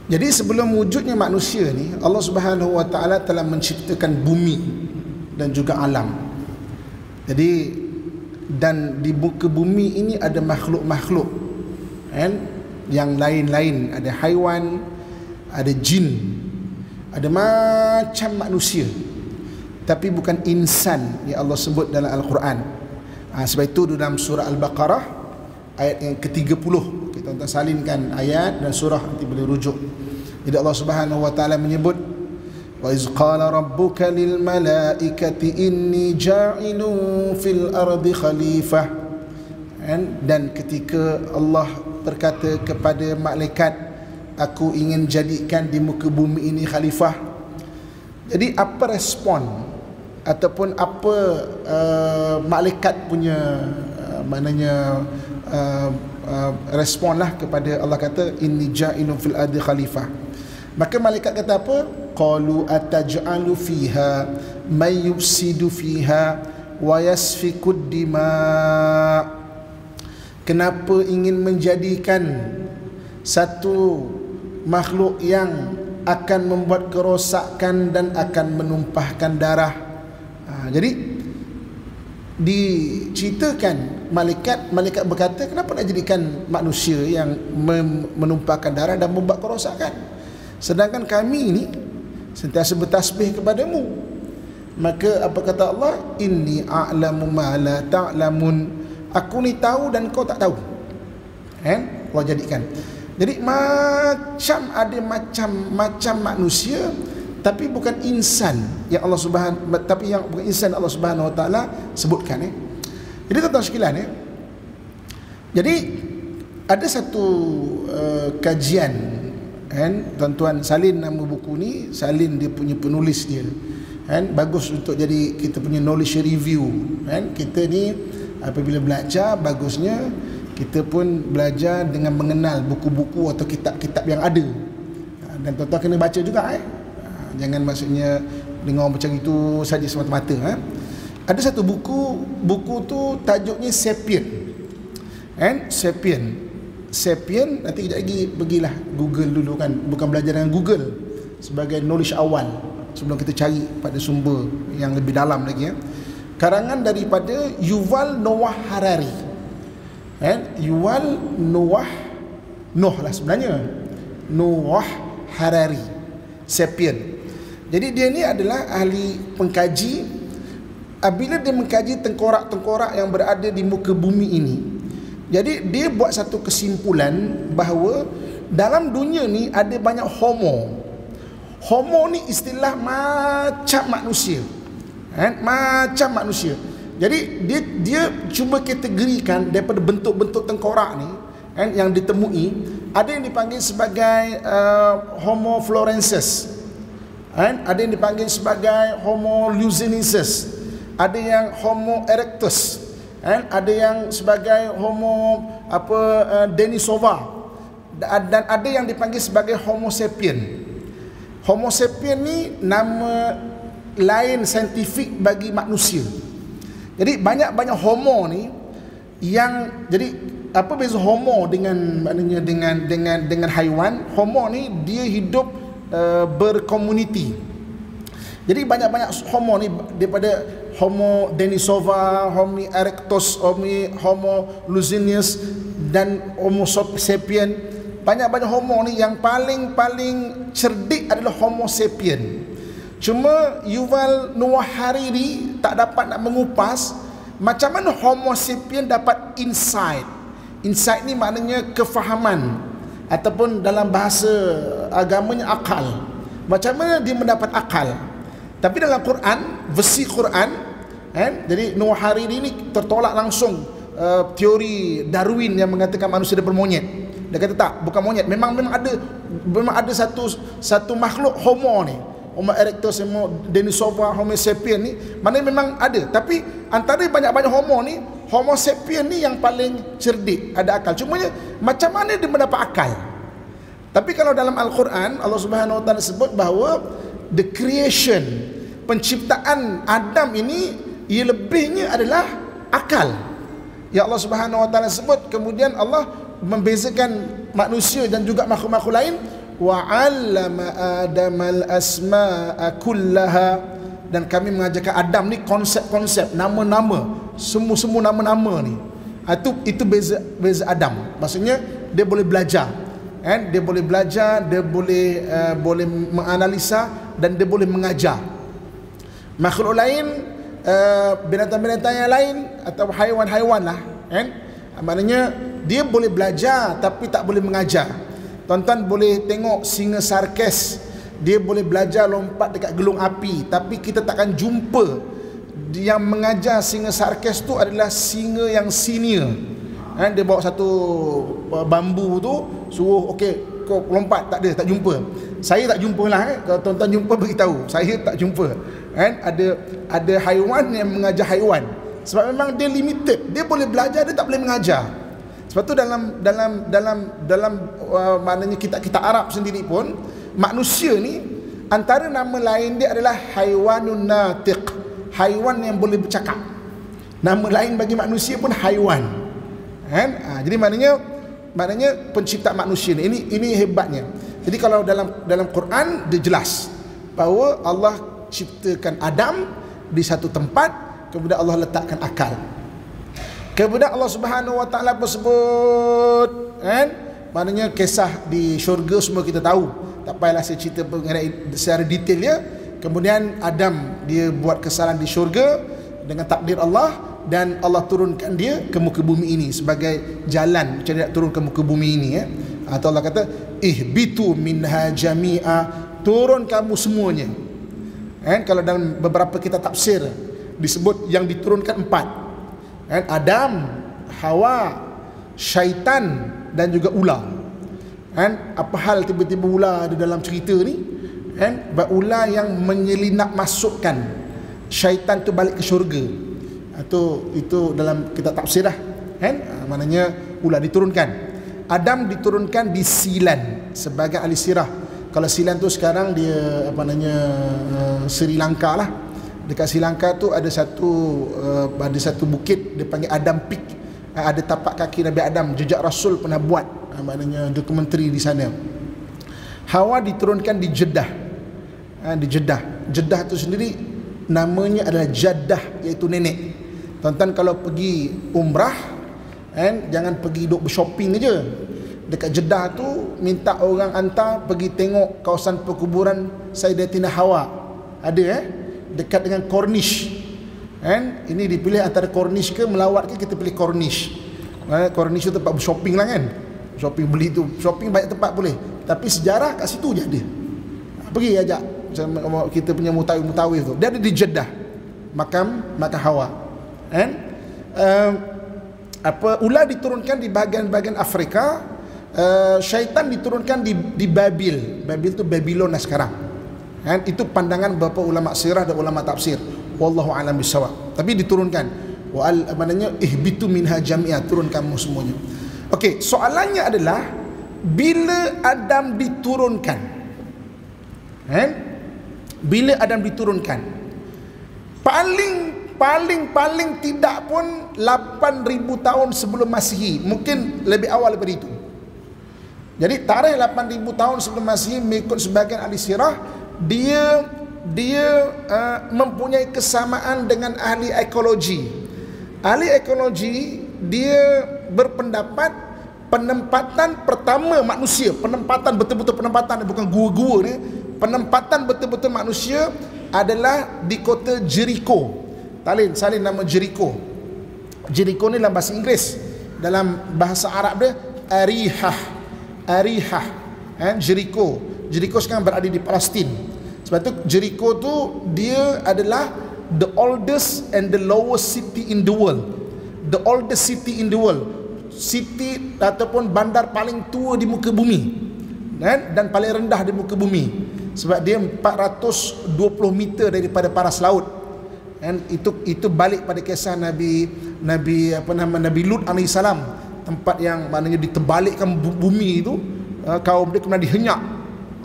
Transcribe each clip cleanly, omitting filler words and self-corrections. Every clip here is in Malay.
Jadi sebelum wujudnya manusia ni, Allah Subhanahu wa taala telah menciptakan bumi dan juga alam. Jadi dan di muka bumi ini ada makhluk-makhluk kan, yang lain-lain, ada haiwan, ada jin, ada macam manusia, tapi bukan insan yang Allah sebut dalam Al-Quran. Sebab itu dalam surah Al-Baqarah ayat yang ke-30, kita tuan salinkan ayat dan surah, nanti boleh rujuk. Jadi Allah Subhanahu wa taala menyebut, wa iz qala rabbuka lil malaikati inni ja'ilun fil ardi khalifah. Dan ketika Allah berkata kepada malaikat, aku ingin jadikan di muka bumi ini khalifah. Jadi apa respon ataupun apa malaikat punya responlah kepada Allah kata inni ja'ilun fil ardi khalifah. Maka malaikat kata apa? Qalu ataj'alu fiha may yufsidu fiha wa yasfikud dima. Kenapa ingin menjadikan satu makhluk yang akan membuat kerosakan dan akan menumpahkan darah? Jadi diceritakan malaikat berkata, kenapa nak jadikan manusia yang menumpahkan darah dan membuat kerosakan, sedangkan kami ini sentiasa bertasbih kepadamu. Maka apa kata Allah? Inni a'lamu ma la ta'lamun. Aku ni tahu dan kau tak tahu. Allah jadikan. Jadi macam ada macam manusia, tapi bukan insan yang Allah bukan insan Allah Subhanahu wa taala sebutkan. Jadi tuan-tuan sekalian, jadi ada satu kajian, tuan-tuan salin nama buku ni, salin dia punya penulis dia, bagus untuk jadi kita punya knowledge review. Kita ni apabila belajar, bagusnya kita pun belajar dengan mengenal buku-buku atau kitab-kitab yang ada, dan tuan-tuan kena baca juga. Jangan maksudnya dengar macam itu saja semata-mata. Ada satu buku tu tajuknya Sapien. Sapien, nanti kejap lagi pergilah Google dulu kan, bukan belajar dengan Google, sebagai knowledge awal sebelum kita cari pada sumber yang lebih dalam lagi. Karangan daripada Yuval Noah Harari. Yuval Noah lah sebenarnya, Noah Harari, Sapien. Jadi dia ni adalah ahli pengkaji. Apabila dia mengkaji tengkorak-tengkorak yang berada di muka bumi ini, jadi dia buat satu kesimpulan bahawa dalam dunia ni ada banyak homo. Homo ni istilah macam manusia, macam manusia. Jadi dia cuba kategorikan daripada bentuk-bentuk tengkorak ni yang ditemui. Ada yang dipanggil sebagai Homo florensis, ada yang dipanggil sebagai Homo luzernensis, ada yang Homo erectus, ada yang sebagai Homo Denisova, dan ada yang dipanggil sebagai Homo sapien. Homo sapien ni nama lain saintifik bagi manusia. Jadi banyak Homo ni yang, jadi apa beza Homo dengan maknanya dengan haiwan? Homo ni dia hidup berkomuniti. Jadi banyak Homo ni, daripada Homo Denisova, Homo erectus, Homo luzernensis dan Homo sapien. Banyak Homo ni, yang paling cerdik adalah Homo sapien. Cuma Yuval Noah Harari tak dapat nak mengupas macam mana Homo sapien dapat insight. Insight ni maknanya kefahaman, ataupun dalam bahasa agamanya akal. Macam mana dia mendapat akal? Tapi dalam Quran, versi Quran, jadi Noah Harari ni tertolak langsung teori Darwin yang mengatakan manusia daripada monyet. Dia kata tak, bukan monyet. Memang ada satu makhluk Homo ni, Homo erectus, Homo Denisova, Homo sapien ni, mana memang ada. Tapi antara banyak Homo ni, Homo sapien ni yang paling cerdik, ada akal. Cuma macam mana dia mendapat akal? Tapi kalau dalam Al-Quran, Allah Subhanahu wa taala sebut bahawa the creation, penciptaan Adam ini, ia lebihnya adalah akal. Ya Allah Subhanahu wa taala sebut, kemudian Allah membezakan manusia dan juga makhluk-makhluk lain wa 'allama Adamal asma'a kullaha, dan kami mengajarkan Adam ni konsep-konsep, nama-nama, semua nama-nama ni. Itu beza Adam. Maksudnya dia boleh belajar, kan? Dia boleh belajar, dia boleh menganalisa, dan dia boleh mengajar. Makhluk lain, binatang-binatang yang lain atau haiwan-haiwan lah, kan? Maknanya dia boleh belajar tapi tak boleh mengajar. Tuan-tuan boleh tengok singa sarkes, dia boleh belajar lompat dekat gelung api, tapi kita takkan jumpa yang mengajar singa sarkes tu adalah singa yang senior. Dia bawa satu bambu tu, suruh okey kau lompat, tak ada, tak jumpa. Saya tak jumpa lah. Kalau tuan-tuan jumpa beritahu, saya tak jumpa. Ada haiwan yang mengajar haiwan, sebab memang dia limited. Dia boleh belajar, dia tak boleh mengajar. Sebab tu dalam maknanya kitab-kitab Arab sendiri pun, manusia ni antara nama lain dia adalah haiwanun natiq, haiwan yang boleh bercakap. Nama lain bagi manusia pun haiwan, kan? Jadi maknanya pencipta manusia ni, ini hebatnya. Jadi kalau dalam Quran dia jelas bahawa Allah ciptakan Adam di satu tempat, kemudian Allah letakkan akal. Kemudian Allah Subhanahu Wa Taala bersebut, kan? Maknanya kisah di syurga semua kita tahu. Tak payahlah saya cerita secara detail ya. Kemudian Adam dia buat kesalahan di syurga dengan takdir Allah, dan Allah turunkan dia ke muka bumi ini sebagai jalan macam dia turun ke muka bumi ini, ya. Atau Allah kata ihbitu minha jami'a, turun kamu semuanya. Kalau dalam beberapa kitab tafsir disebut yang diturunkan 4. Adam, Hawa, syaitan, dan juga ular. Apa hal tiba-tiba ular ada dalam cerita ni? Ular yang menyelinap masukkan syaitan tu balik ke syurga. Itu dalam kitab tafsir lah, maknanya ular diturunkan. Adam diturunkan di Silan sebagai ahli sirah. Kalau Silan tu sekarang dia Sri Lanka lah. Dekat Sri Lanka tu ada satu bukit dia panggil Adam Peak. Ada tapak kaki Nabi Adam, jejak Rasul pernah buat, maknanya dokumentari di sana. Hawa diturunkan di Jeddah. Di Jeddah. Jeddah tu sendiri namanya adalah Jaddah, iaitu nenek. Tuan-tuan kalau pergi umrah, jangan pergi duduk bershopping aja. Dekat Jeddah tu minta orang hantar pergi tengok kawasan perkuburan Sayyidatina Hawa. Ada dekat dengan Corniche. Ini dipilih antara Corniche ke Melawat ke, kita pilih Corniche. Corniche tu tempat shopping lah, kan? Shopping beli tu, shopping banyak tempat boleh, tapi sejarah kat situ je ada. Pergi ajak kita punya mutawif tu, dia ada di Jeddah, makam Hawa. Ular diturunkan di bahagian-bahagian Afrika. Syaitan diturunkan di Babil. Babil tu Babylon lah sekarang. Itu pandangan beberapa ulama sirah dan ulama tafsir. Wallahu a'lam bissawab. Tapi diturunkan. Maknanya ihbitu minha jami'a, turun kamu semuanya. Okey, soalannya adalah bila Adam diturunkan? Bila Adam diturunkan? Paling tidak pun 8,000 tahun sebelum Masihi. Mungkin lebih awal daripada itu. Jadi tarikh 8,000 tahun sebelum Masihi mengikut sebagian ahli sirah, dia mempunyai kesamaan dengan ahli ekologi. Ahli ekologi dia berpendapat penempatan pertama manusia, penempatan betul-betul penempatan, bukan gua-gua ni, penempatan betul-betul manusia adalah di kota Jericho. Salin nama Jericho. Jericho ni dalam bahasa Inggeris, dalam bahasa Arab dia Arihah. Jericho sekarang berada di Palestin. Sebab tu Jericho tu dia adalah the oldest and the lowest city in the world. The oldest city in the world. City ataupun bandar paling tua di muka bumi, dan paling rendah di muka bumi. Sebab dia 420 meter daripada paras laut. Itu balik pada kisah Nabi Lut alaihissalam, tempat yang maknanya diterbalikkan bumi itu, kaum dia kena dihenyak.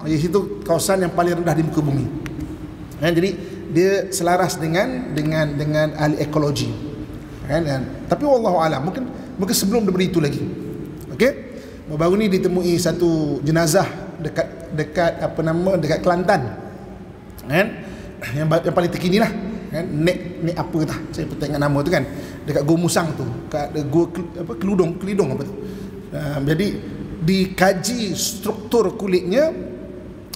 Di situ kawasan yang paling rendah di muka bumi. Jadi dia selaras dengan ahli ekologi. Tapi wallahu alam, mungkin sebelum daripada itu lagi. Okey. Baru ni ditemui satu jenazah dekat dekat Kelantan, kan, yang paling terkini lah, kan, nek apa tah, saya pun tengok nama tu kan, dekat Gua Musang tu, kat Gua Kelidong apa tu. Jadi dikaji struktur kulitnya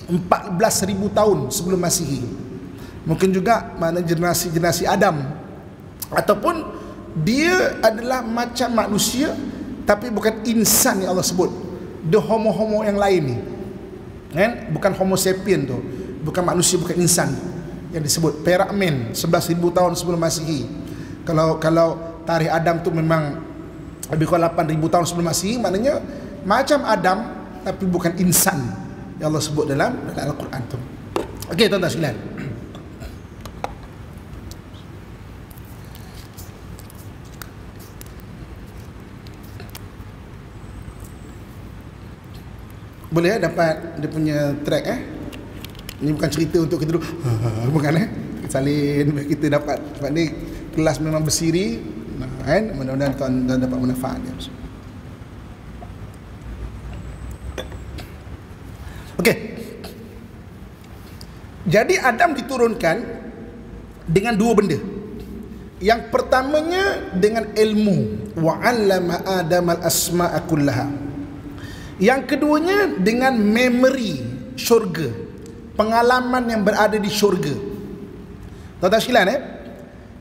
14,000 tahun sebelum Masihi. Mungkin juga mana generasi Adam, ataupun dia adalah macam manusia tapi bukan insan yang Allah sebut, the homo yang lain ni, kan, bukan homo sapien tu, bukan manusia, bukan insan yang disebut perak men 11,000 tahun sebelum Masihi. Kalau tarikh Adam tu memang lebih kurang 8,000 tahun sebelum Masihi, maknanya macam Adam tapi bukan insan yang Allah sebut dalam Al-Quran tu. Okey tuan-tuan sekalian, boleh dapat dia punya track Ini bukan cerita untuk kita duduk bukan salin kita dapat, sebab ni kelas memang bersiri, kan, mudah-mudahan tuan dapat manfaat dia. Okey. Jadi Adam diturunkan dengan dua benda. Yang pertamanya dengan ilmu, wa 'allama Adam al-asma'a kullaha. Yang keduanya dengan memori syurga, pengalaman yang berada di syurga. Tuan-tuan sekalian,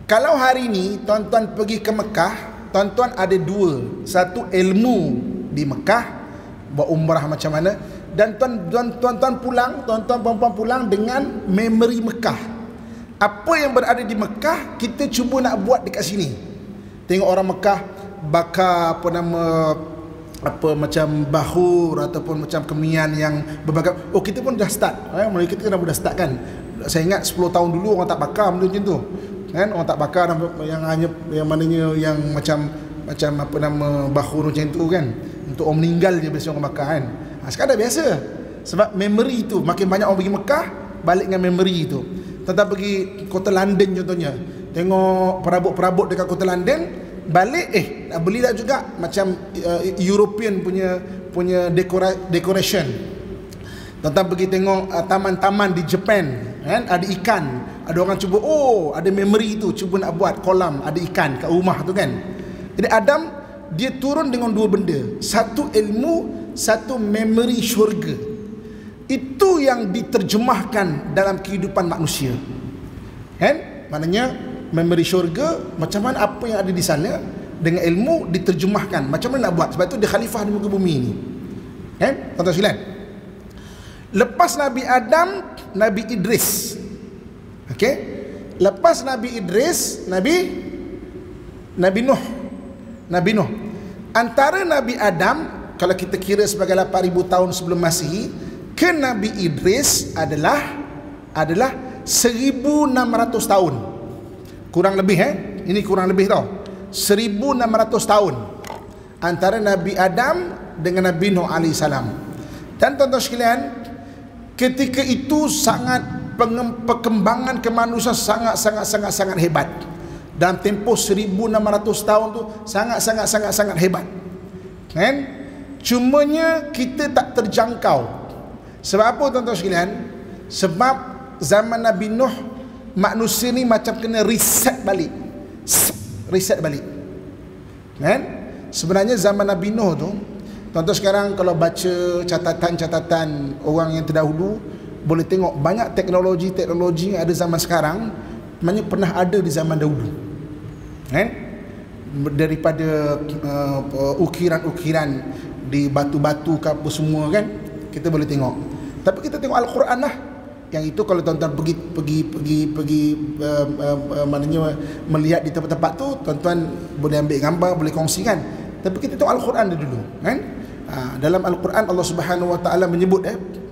kalau hari ni tuan-tuan pergi ke Mekah, tuan-tuan ada dua. Satu, ilmu di Mekah, buat umrah macam mana, dan tuan-tuan pulang, tuan-tuan perempuan pulang dengan memori Mekah. Apa yang berada di Mekah kita cuba nak buat dekat sini. Tengok orang Mekah bakar macam bahur ataupun macam kemian yang berbagai. Oh, kita pun dah start, mulai kita dah start kan. Saya ingat 10 tahun dulu orang tak bakar benda macam tu, kan, orang tak bakar yang hanya yang mananya yang macam bahur macam tu kan, untuk orang meninggal je biasa orang bakar kan. Sekarang dah biasa, sebab memory tu makin banyak orang pergi Mekah, balik dengan memory tu. Tentang pergi kota London contohnya, tengok perabot-perabot dekat kota London, balik nak beli tak juga macam European punya decoration. Tuan-tuan pergi tengok taman-taman di Japan, kan, ada ikan, ada orang cuba, ada memory tu, cuba nak buat kolam, ada ikan kat rumah tu kan. Jadi Adam dia turun dengan dua benda, satu ilmu, satu memory syurga. Itu yang diterjemahkan dalam kehidupan manusia, kan, maknanya memori syurga, macam mana apa yang ada di sana dengan ilmu diterjemahkan, macam mana nak buat. Sebab itu dia khalifah di muka bumi ni, kan, tuan-tuan sekalian. Lepas Nabi Adam, Nabi Idris. Okey, lepas Nabi Idris, Nabi Nuh. Antara Nabi Adam, kalau kita kira sebagai 8,000 tahun sebelum Masihi, ke Nabi Idris adalah 1,600 tahun. Kurang lebih ini kurang lebih tau, 1,600 tahun antara Nabi Adam dengan Nabi Nuh alaihissalam. Dan tuan-tuan sekalian, ketika itu sangat perkembangan kemanusiaan sangat hebat. Dalam tempoh 1,600 tahun tu sangat hebat, kan? Cumanya kita tak terjangkau. Sebab apa tuan-tuan sekalian? Sebab zaman Nabi Nuh, manusia ni macam kena reset balik, kan? Sebenarnya zaman Nabi Nuh tu, tuan-tuan sekarang kalau baca catatan orang yang terdahulu, boleh tengok banyak teknologi yang ada zaman sekarang maknanya pernah ada di zaman dahulu, kan? Daripada ukiran-ukiran di batu-batu ke apa semua, kan, kita boleh tengok. Tapi kita tengok Al-Quran lah, yang itu kalau tuan-tuan pergi maknanya melihat di tempat-tempat tu, tuan-tuan boleh ambil gambar, boleh kongsikan. Tapi kita tengok Al-Quran dulu, kan? Dalam Al-Quran Allah Subhanahu Wa Taala menyebut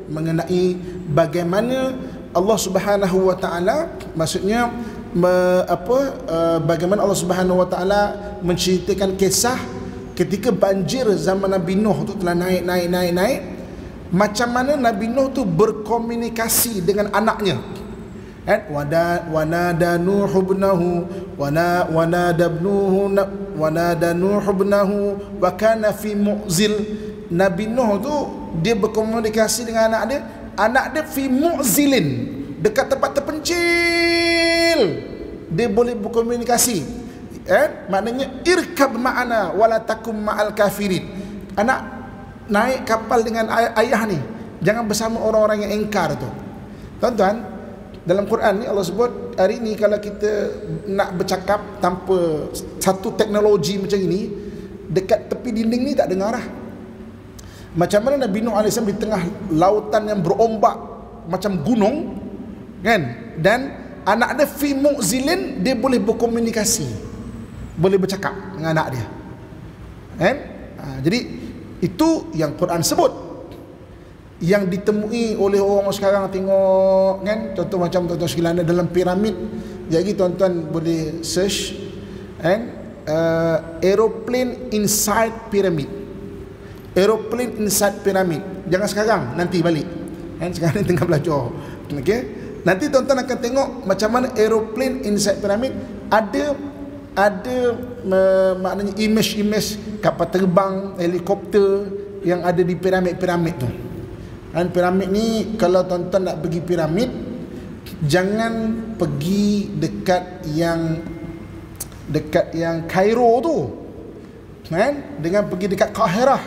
mengenai bagaimana Allah Subhanahu Wa Taala, maksudnya bagaimana Allah Subhanahu Wa Taala menceritakan kisah ketika banjir zaman Nabi Nuh tu telah naik, macam mana Nabi Nuh tu berkomunikasi dengan anaknya, kan? Wanada Nuh ibnahu wanada Nuh ibnahu wa kana fi mu'zil. Nabi Nuh tu dia berkomunikasi dengan anak dia anak dia fi mu'zilin, dekat tempat terpencil dia boleh berkomunikasi. Maknanya irkab ma'ana wala takum ma'al kafirin. Anak naik kapal dengan ayah ni, jangan bersama orang-orang yang engkar tu. Tuan-tuan, dalam Quran ni Allah sebut hari ni kalau kita nak bercakap tanpa satu teknologi macam ini, dekat tepi dinding ni tak dengar lah. Macam mana Nabi Nuh AS di tengah lautan yang berombak macam gunung kan, dan anak dia fi mu'zilin, dia boleh berkomunikasi, boleh bercakap dengan anak dia kan. Jadi itu yang Quran sebut, yang ditemui oleh orang sekarang. Tengok kan, contoh macam tuan-tuan sekalian dalam piramid. Jadi tuan-tuan boleh search kan, aeroplane inside pyramid, aeroplane inside pyramid. Jangan sekarang, nanti balik kan, sekarang ni tengah belajar. Okey, nanti tuan-tuan akan tengok macam mana aeroplane inside pyramid. Ada maknanya image kapal terbang, helikopter yang ada di piramid-piramid tu. Dan piramid ni, kalau tuan-tuan nak pergi piramid, jangan pergi dekat yang Kairo tu kan, dengan pergi dekat Kahirah.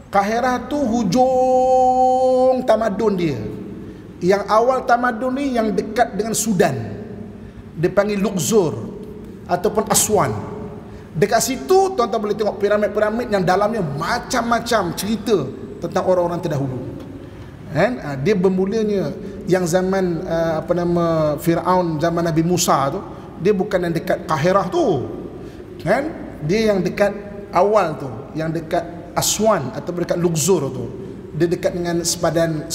Kahirah tu hujung tamadun dia. Yang awal tamadun ni yang dekat dengan Sudan, dia panggil Luxor ataupun Aswan. Dekat situ tuan-tuan boleh tengok piramid-piramid yang dalamnya macam-macam cerita tentang orang-orang terdahulu kan. Dia bermulanya yang zaman Firaun, zaman Nabi Musa tu, dia bukan yang dekat Kahirah tu kan, dia yang dekat awal tu, yang dekat Aswan atau dekat Luxor tu. Dia dekat dengan sepadan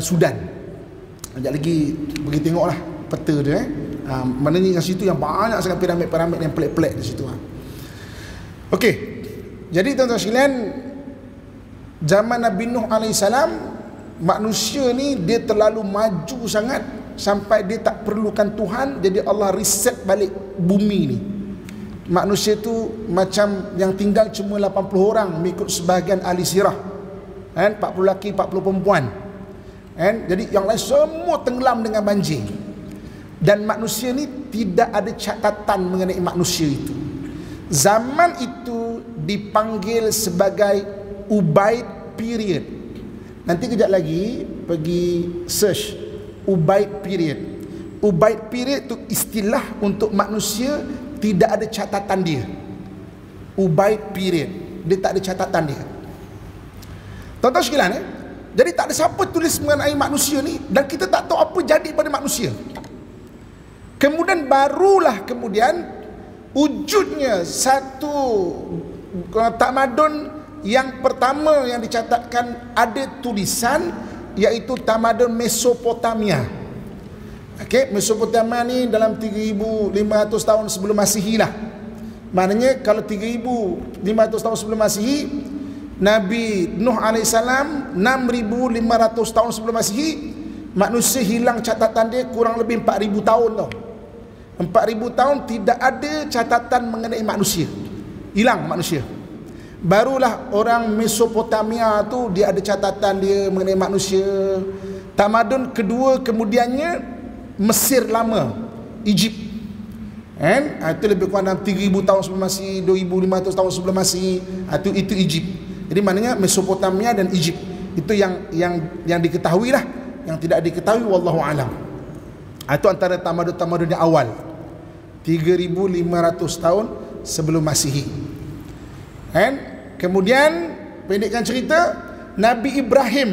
Sudan. Sekejap lagi pergi tengoklah peta dia maknanya kat situ yang banyak sangat piramid-piramid yang pelik-pelik di situ. Okey. Jadi tuan-tuan sekalian, zaman Nabi Nuh AS, manusia ni dia terlalu maju sangat sampai dia tak perlukan Tuhan. Jadi Allah reset balik bumi ni. Manusia tu macam yang tinggal cuma 80 orang mengikut sebahagian ahli sirah kan, 40 lelaki 40 perempuan kan. Jadi yang lain semua tenggelam dengan banjir. Dan manusia ni tidak ada catatan mengenai manusia itu. Zaman itu dipanggil sebagai Ubaid period. Nanti kejap lagi pergi search Ubaid period. Ubaid period itu istilah untuk manusia tidak ada catatan dia. Ubaid period, dia tak ada catatan dia. Tuan-tuan sekalian jadi tak ada siapa tulis mengenai manusia ni, dan kita tak tahu apa jadi pada manusia. Kemudian barulah wujudnya satu tamadun yang pertama yang dicatatkan ada tulisan, iaitu tamadun Mesopotamia. Okey, Mesopotamia ni dalam 3500 tahun sebelum Masihi lah. Maknanya kalau 3500 tahun sebelum Masihi, Nabi Nuh AS 6500 tahun sebelum Masihi, manusia hilang catatan dia kurang lebih 4000 tahun tau. 4000 tahun tidak ada catatan mengenai manusia. Hilang manusia. Barulah orang Mesopotamia tu dia ada catatan dia mengenai manusia. Tamadun kedua kemudiannya Mesir lama, Egypt. Itu lebih kurang 3000 tahun sebelum Masihi, 2500 tahun sebelum Masihi. Itu Egypt. Jadi maknanya Mesopotamia dan Egypt. Itu yang diketahui lah. Yang tidak diketahui wallahu alam. Itu antara tamadun-tamadun yang awal, 3500 tahun sebelum Masihi. Kemudian pendekkan cerita, Nabi Ibrahim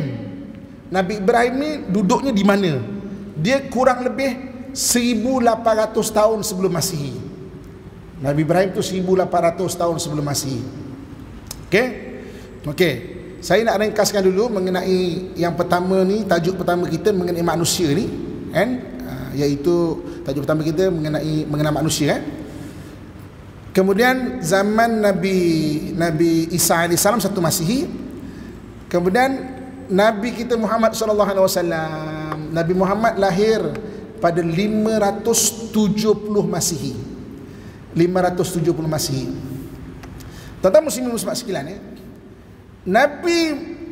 ni duduknya di mana? Dia kurang lebih 1800 tahun sebelum Masihi. Nabi Ibrahim tu 1800 tahun sebelum Masihi. Okey. Saya nak ringkaskan dulu mengenai yang pertama ni, tajuk pertama kita mengenai manusia ni iaitu tajuk pertama kita mengenai manusia. Kemudian zaman Nabi Isa AS 1 Masihi. Kemudian Nabi kita Muhammad SAW. Nabi Muhammad lahir pada 570 Masihi. 570 Masihi. Tuan-tuan muslimin muslimat sekalian, Nabi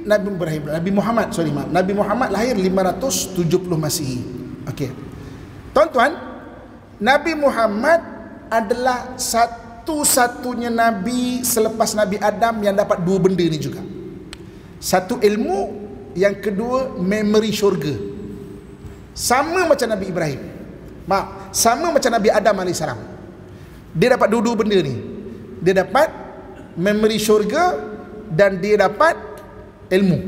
Nabi Muhammad lahir 570 Masihi. Okey. Tuan-tuan, Nabi Muhammad adalah satu-satunya nabi selepas Nabi Adam yang dapat dua benda ni juga. Satu ilmu, yang kedua memori syurga. Sama macam Nabi Ibrahim. Sama macam Nabi Adam AS. Dia dapat dua-dua benda ni. Dia dapat memori syurga dan dia dapat ilmu.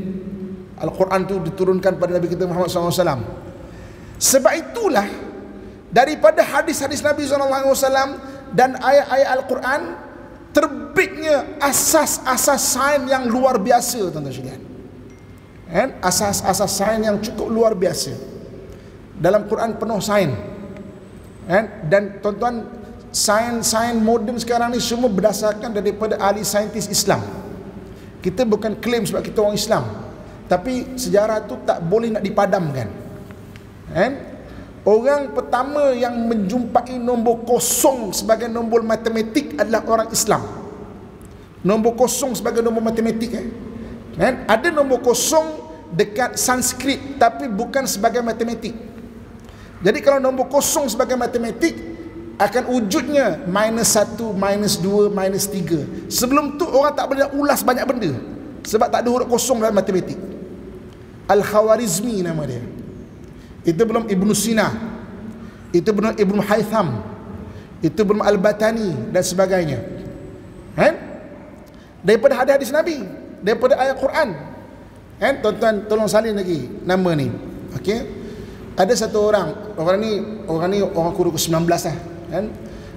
Al-Quran tu diturunkan pada Nabi kita Muhammad SAW. Sebab itulah daripada hadis-hadis Nabi SAW dan ayat-ayat Al-Quran terbitnya asas-asas sains yang luar biasa, tuan-tuan sekalian. Asas-asas sains yang cukup luar biasa. Dalam Quran penuh sains. Dan tuan-tuan, sains moden sekarang ni semua berdasarkan daripada ahli saintis Islam. Kita bukan claim sebab kita orang Islam, tapi sejarah tu tak boleh nak dipadamkan. Orang pertama yang menjumpai nombor kosong sebagai nombor matematik adalah orang Islam. Nombor kosong sebagai nombor matematik. Ada nombor kosong dekat Sanskrit, tapi bukan sebagai matematik. Jadi kalau nombor kosong sebagai matematik, akan wujudnya -1, -2, -3. Sebelum tu orang tak boleh ulas banyak benda, sebab tak ada huruf kosong dalam matematik. Al-Khawarizmi nama dia. Itu belum Ibn Sina, itu belum Ibn Haytham, itu belum Al-Batani dan sebagainya. Daripada hadis Nabi, daripada ayat Quran. Tuan-tuan tolong salin lagi nama ni. Okey. Ada satu orang ni orang kurun ke-19 lah.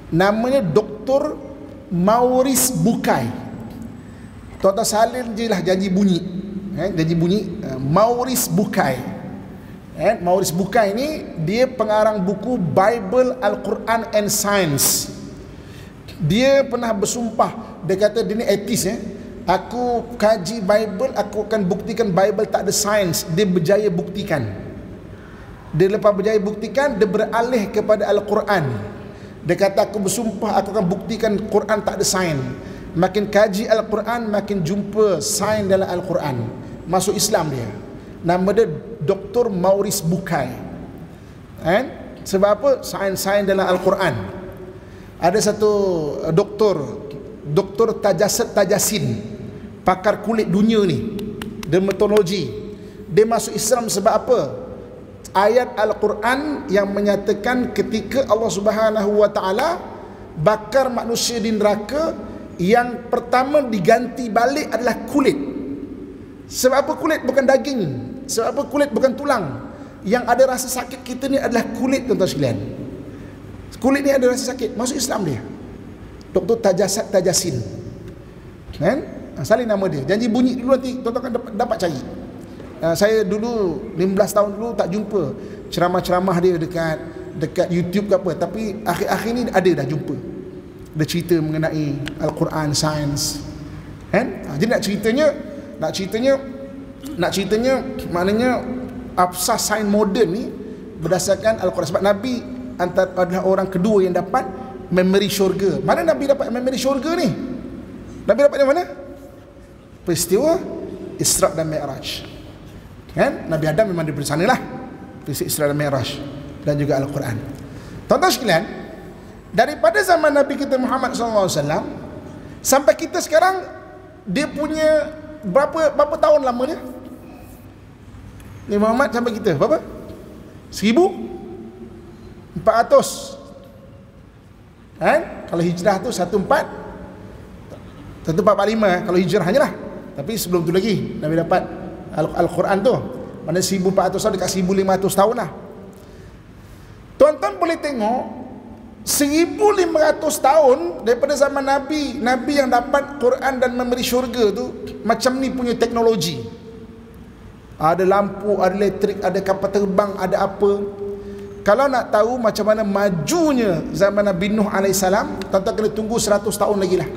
Namanya Dr. Maurice Bucaille. Tuan-tuan salin je lah janji bunyi. Maurice Bucaille. Maurice Bucaille ni dia pengarang buku Bible, Al-Quran and Science. Dia pernah bersumpah, dia kata dia ni etis. Aku kaji Bible, aku akan buktikan Bible tak ada sains. Dia berjaya buktikan. Dia lepas berjaya buktikan, dia beralih kepada Al-Quran. Dia kata, aku bersumpah aku akan buktikan Quran tak ada sains. Makin kaji Al-Quran, makin jumpa sains dalam Al-Quran. Masuk Islam dia. Nama dia Dr. Maurice Bucaille. Sebab apa? Sains-sains dalam Al-Quran. Ada satu Dr. Tajasin, pakar kulit dunia ni, dermatologi. Dia masuk Islam sebab apa? Ayat Al-Quran yang menyatakan ketika Allah Subhanahu Wa Taala bakar manusia di neraka, yang pertama diganti balik adalah kulit. Sebab apa kulit? Bukan daging. Sebab apa kulit? Bukan tulang. Yang ada rasa sakit kita ni adalah kulit, tuan-tuan sekalian. Kulit ni ada rasa sakit. Masuk Islam dia, Dr. Tajasin. Salin nama dia. Janji bunyi dulu, nanti tuan-tuan akan dapat cari. Saya dulu 15 tahun dulu tak jumpa ceramah-ceramah dia dekat YouTube ke apa, tapi akhir-akhir ni ada dah jumpa. Dia cerita mengenai Al-Quran, sains. Jadi nak ceritanya maknanya asas sains moden ni berdasarkan Al-Quran. Sebab Nabi adalah orang kedua yang dapat memori syurga. Mana Nabi dapat memori syurga ni? Nabi dapat dari mana? Peristiwa Isra' dan Mi'raj. Nabi Adam memang daripada sana lah, peristiwa Isra' dan Mi'raj, dan juga Al-Quran. Tuan-tuan sekalian, daripada zaman Nabi kita Muhammad SAW sampai kita sekarang, dia punya berapa tahun lamanya? Nabi Muhammad sampai kita berapa? 1400. Kalau hijrah tu 1445 kalau hijrahnya lah. Tapi sebelum tu lagi Nabi dapat Al-Quran tu. Mana 1400 tahun dekat 1500 tahun lah. Tuan-tuan boleh tengok 1500 tahun daripada zaman Nabi yang dapat Quran dan memberi syurga tu, macam ni punya teknologi. Ada lampu, ada elektrik, ada kapal terbang, ada apa. Kalau nak tahu macam mana majunya zaman Nabi Nuh AS, tuan-tuan kena tunggu 100 tahun lagi lah.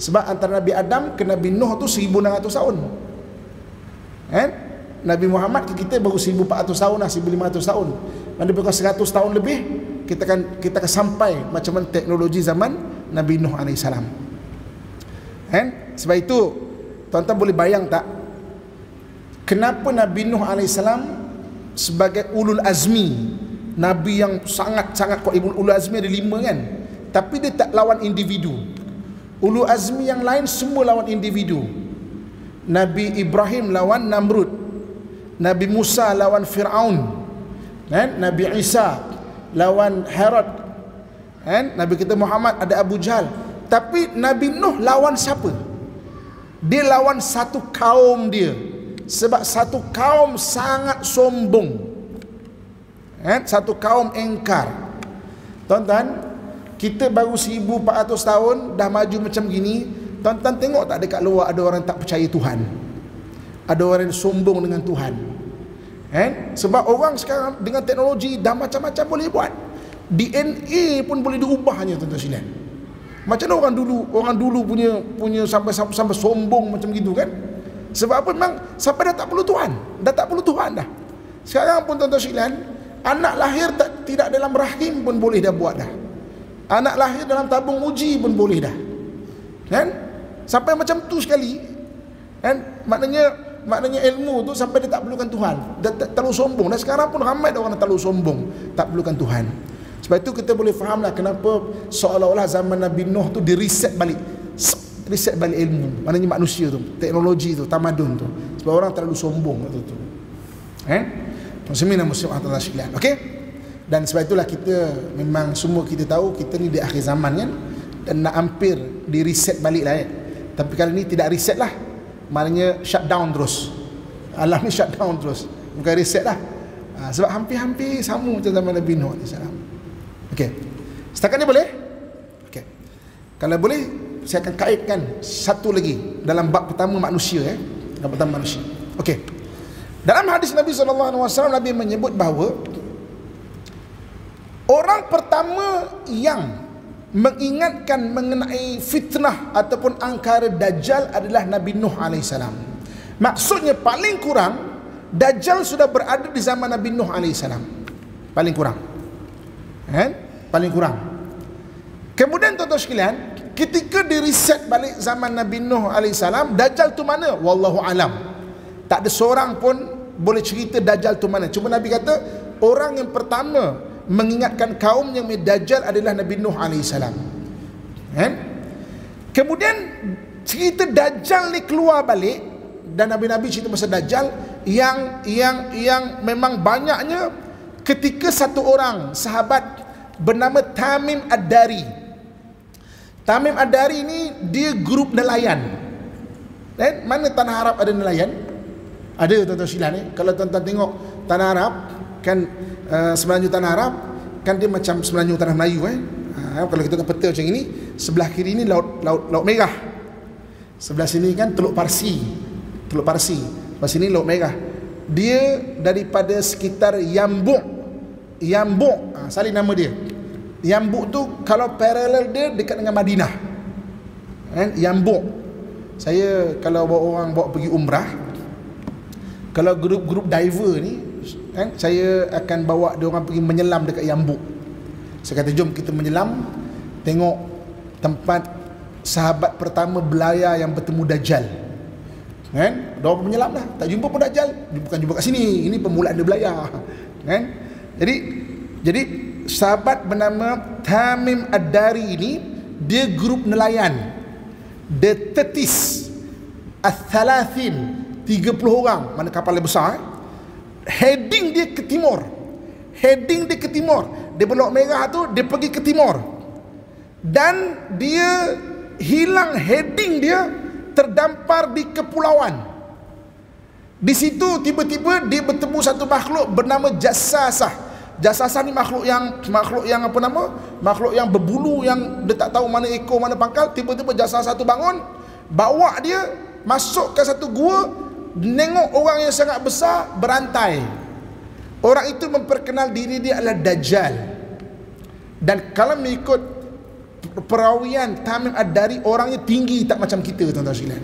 Sebab antara Nabi Adam ke Nabi Nuh tu 1600 tahun. Nabi Muhammad ke kita baru 1400 tahun lah, 1500 tahun. Mana bukan 100 tahun lebih, kita akan sampai macam mana teknologi zaman Nabi Nuh AS. Sebab itu tuan-tuan boleh bayang tak, kenapa Nabi Nuh alaihissalam sebagai ulul azmi, Nabi yang sangat-sangat kuat. Ulul azmi ada 5 kan, tapi dia tak lawan individu. Ulul azmi yang lain semua lawan individu. Nabi Ibrahim lawan Namrud, Nabi Musa lawan Fir'aun, kan? Nabi Isa lawan Herod, kan? Nabi kita Muhammad ada Abu Jahal. Tapi Nabi Nuh lawan siapa? Dia lawan satu kaum dia. Sebab satu kaum sangat sombong, kan? Satu kaum engkar. Tuan-tuan, kita baru 1400 tahun dah maju macam gini. Tuan-tuan tengok tak dekat luar ada orang tak percaya Tuhan, ada orang yang sombong dengan Tuhan, kan? Sebab orang sekarang dengan teknologi dah macam-macam boleh buat. DNA pun boleh diubahnya, tuan-tuan sekalian. Macam mana orang dulu punya sampai sombong macam gitu, kan? Sebab apa? Memang sampai dah tak perlu Tuhan. Dah tak perlu Tuhan dah. Sekarang pun tuan-tuan sekalian, anak lahir tidak dalam rahim pun boleh dah buat dah. Anak lahir dalam tabung uji pun boleh dah, kan? Sampai macam tu sekali, kan? Maknanya ilmu tu sampai dia tak perlukan Tuhan. Dia terlalu sombong. Dan sekarang pun ramai orang terlalu sombong, tak perlukan Tuhan. Sebab itu kita boleh fahamlah kenapa seolah-olah zaman Nabi Nuh tu di reset balik ilmu, maknanya manusia tu, teknologi tu, tamadun tu. Sebab orang terlalu sombong waktu tu. Muslimin dan muslimat Allah sekalian. Okey? Dan sebab itulah kita memang semua kita tahu kita ni di akhir zaman, kan? Dan nak hampir di reset balik lah, Tapi kali ni tidak reset lah, maknanya shutdown terus. Alam ni shutdown terus, bukan reset lah. Sebab hampir-hampir sama macam zaman Nabi Nuh AS. Okey, setakat ni boleh? Okey, kalau boleh saya akan kaitkan satu lagi dalam bab pertama manusia, Bab pertama manusia. Okey, dalam hadis Nabi SAW, Nabi menyebut bahawa orang pertama yang mengingatkan mengenai fitnah ataupun angkara Dajjal adalah Nabi Nuh AS. Maksudnya paling kurang Dajjal sudah berada di zaman Nabi Nuh AS. Paling kurang, paling kurang. Kemudian tuan-tuan sekalian, ketika direset balik zaman Nabi Nuh AS, Dajjal tu mana? Wallahu alam. Tak ada seorang pun boleh cerita Dajjal tu mana. Cuma Nabi kata orang yang pertama mengingatkan kaum yang Dajjal adalah Nabi Nuh AS. Kemudian cerita Dajjal ni keluar balik, dan Nabi-Nabi cerita pasal Dajjal yang memang banyaknya ketika satu orang sahabat bernama Tamim Ad-Dari. Tamim Ad-Dari ni dia grup nelayan. Mana tanah Arab ada nelayan? Ada, tuan-tuan sekalian. Kalau tuan-tuan tengok tanah Arab, kan semenanjung tanah Arab, kan dia macam semenanjung tanah Melayu, Kalau kita tengok peta macam ini, sebelah kiri ni laut Merah, sebelah sini kan Teluk Parsi, sebelah sini Laut Merah. Dia daripada sekitar Yambuk, salin nama dia. Yambuk tu kalau paralel dia dekat dengan Madinah, Yambuk. Saya kalau bawa orang pergi umrah, kalau grup diver ni, saya akan bawa dia orang pergi menyelam dekat Yambuk. Saya kata jom kita menyelam, tengok tempat sahabat pertama belayar yang bertemu Dajjal. Dia orang menyelam lah, tak jumpa pun Dajjal. Dia bukan jumpa kat sini, ini permulaan dia belayar. Jadi sahabat bernama Tamim Ad-Dari ini, dia grup nelayan. The Tetis Al-Thalathin, 30 orang, mana kapal yang besar. Heading dia ke timur. Dia Laut Merah tu, dia pergi ke timur. Dan dia hilang heading dia, terdampar di kepulauan. Di situ tiba-tiba dia bertemu satu makhluk bernama Jassasah. Jassasah ni makhluk yang apa nama? Makhluk yang berbulu, yang dia tak tahu mana ekor mana pangkal. Tiba-tiba Jassasah tu bangun, bawa dia masuk ke satu gua, nengok orang yang sangat besar berantai. Orang itu memperkenal diri dia adalah Dajjal. Dan kalau mengikut perawian Tamim Ad-Dari, orangnya tinggi, tak macam kita, tuan-tuan sekalian.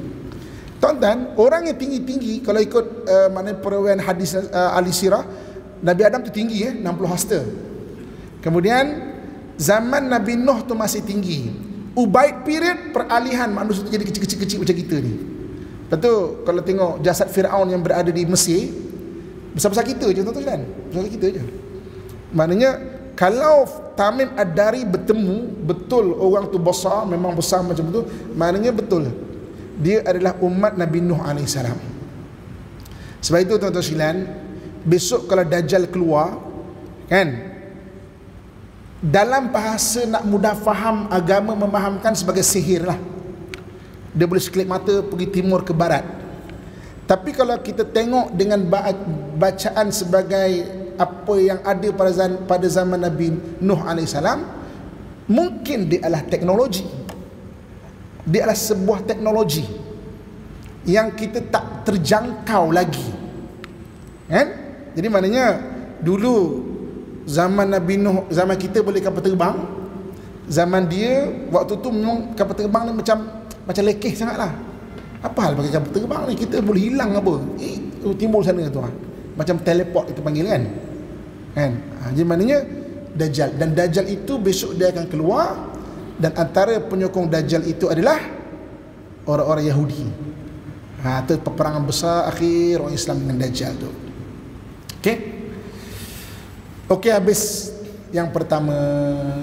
Tuan-tuan, orang yang tinggi-tinggi, kalau ikut mana perawian hadis ahli sirah, Nabi Adam tu tinggi, 60 hasta. Kemudian zaman Nabi Nuh tu masih tinggi. Ubaid period peralihan manusia tu jadi kecil-kecil macam kita ni. Lepas tu kalau tengok jasad Firaun yang berada di Mesir, besar-besar kita je tuan-tuan kan. Besar kita je. Maknanya kalau Tamim Ad-Dari bertemu betul orang tu besar, memang besar macam tu, maknanya betul dia adalah umat Nabi Nuh AS. Sebab itu tuan-tuan sekalian, besok kalau Dajjal keluar kan, dalam bahasa nak mudah faham agama memahamkan sebagai sihir lah. Dia boleh sekelip mata pergi timur ke barat. Tapi kalau kita tengok dengan bacaan sebagai apa yang ada pada zaman Nabi Nuh AS, mungkin dia adalah teknologi. Dia adalah sebuah teknologi yang kita tak terjangkau lagi kan? Jadi maknanya dulu zaman Nabi Nuh, zaman kita boleh kapal terbang, zaman dia waktu tu memang kapal terbang ni macam lekeh sangatlah. Apa hal pakai kapal terbang ni, kita boleh hilang apa timbul sana tu macam teleport kita panggil kan. Jadi maknanya Dajjal, dan Dajjal itu besok dia akan keluar, dan antara penyokong Dajjal itu adalah orang-orang Yahudi. Itu peperangan besar akhir orang Islam dengan Dajjal tu. Okey, habis yang pertama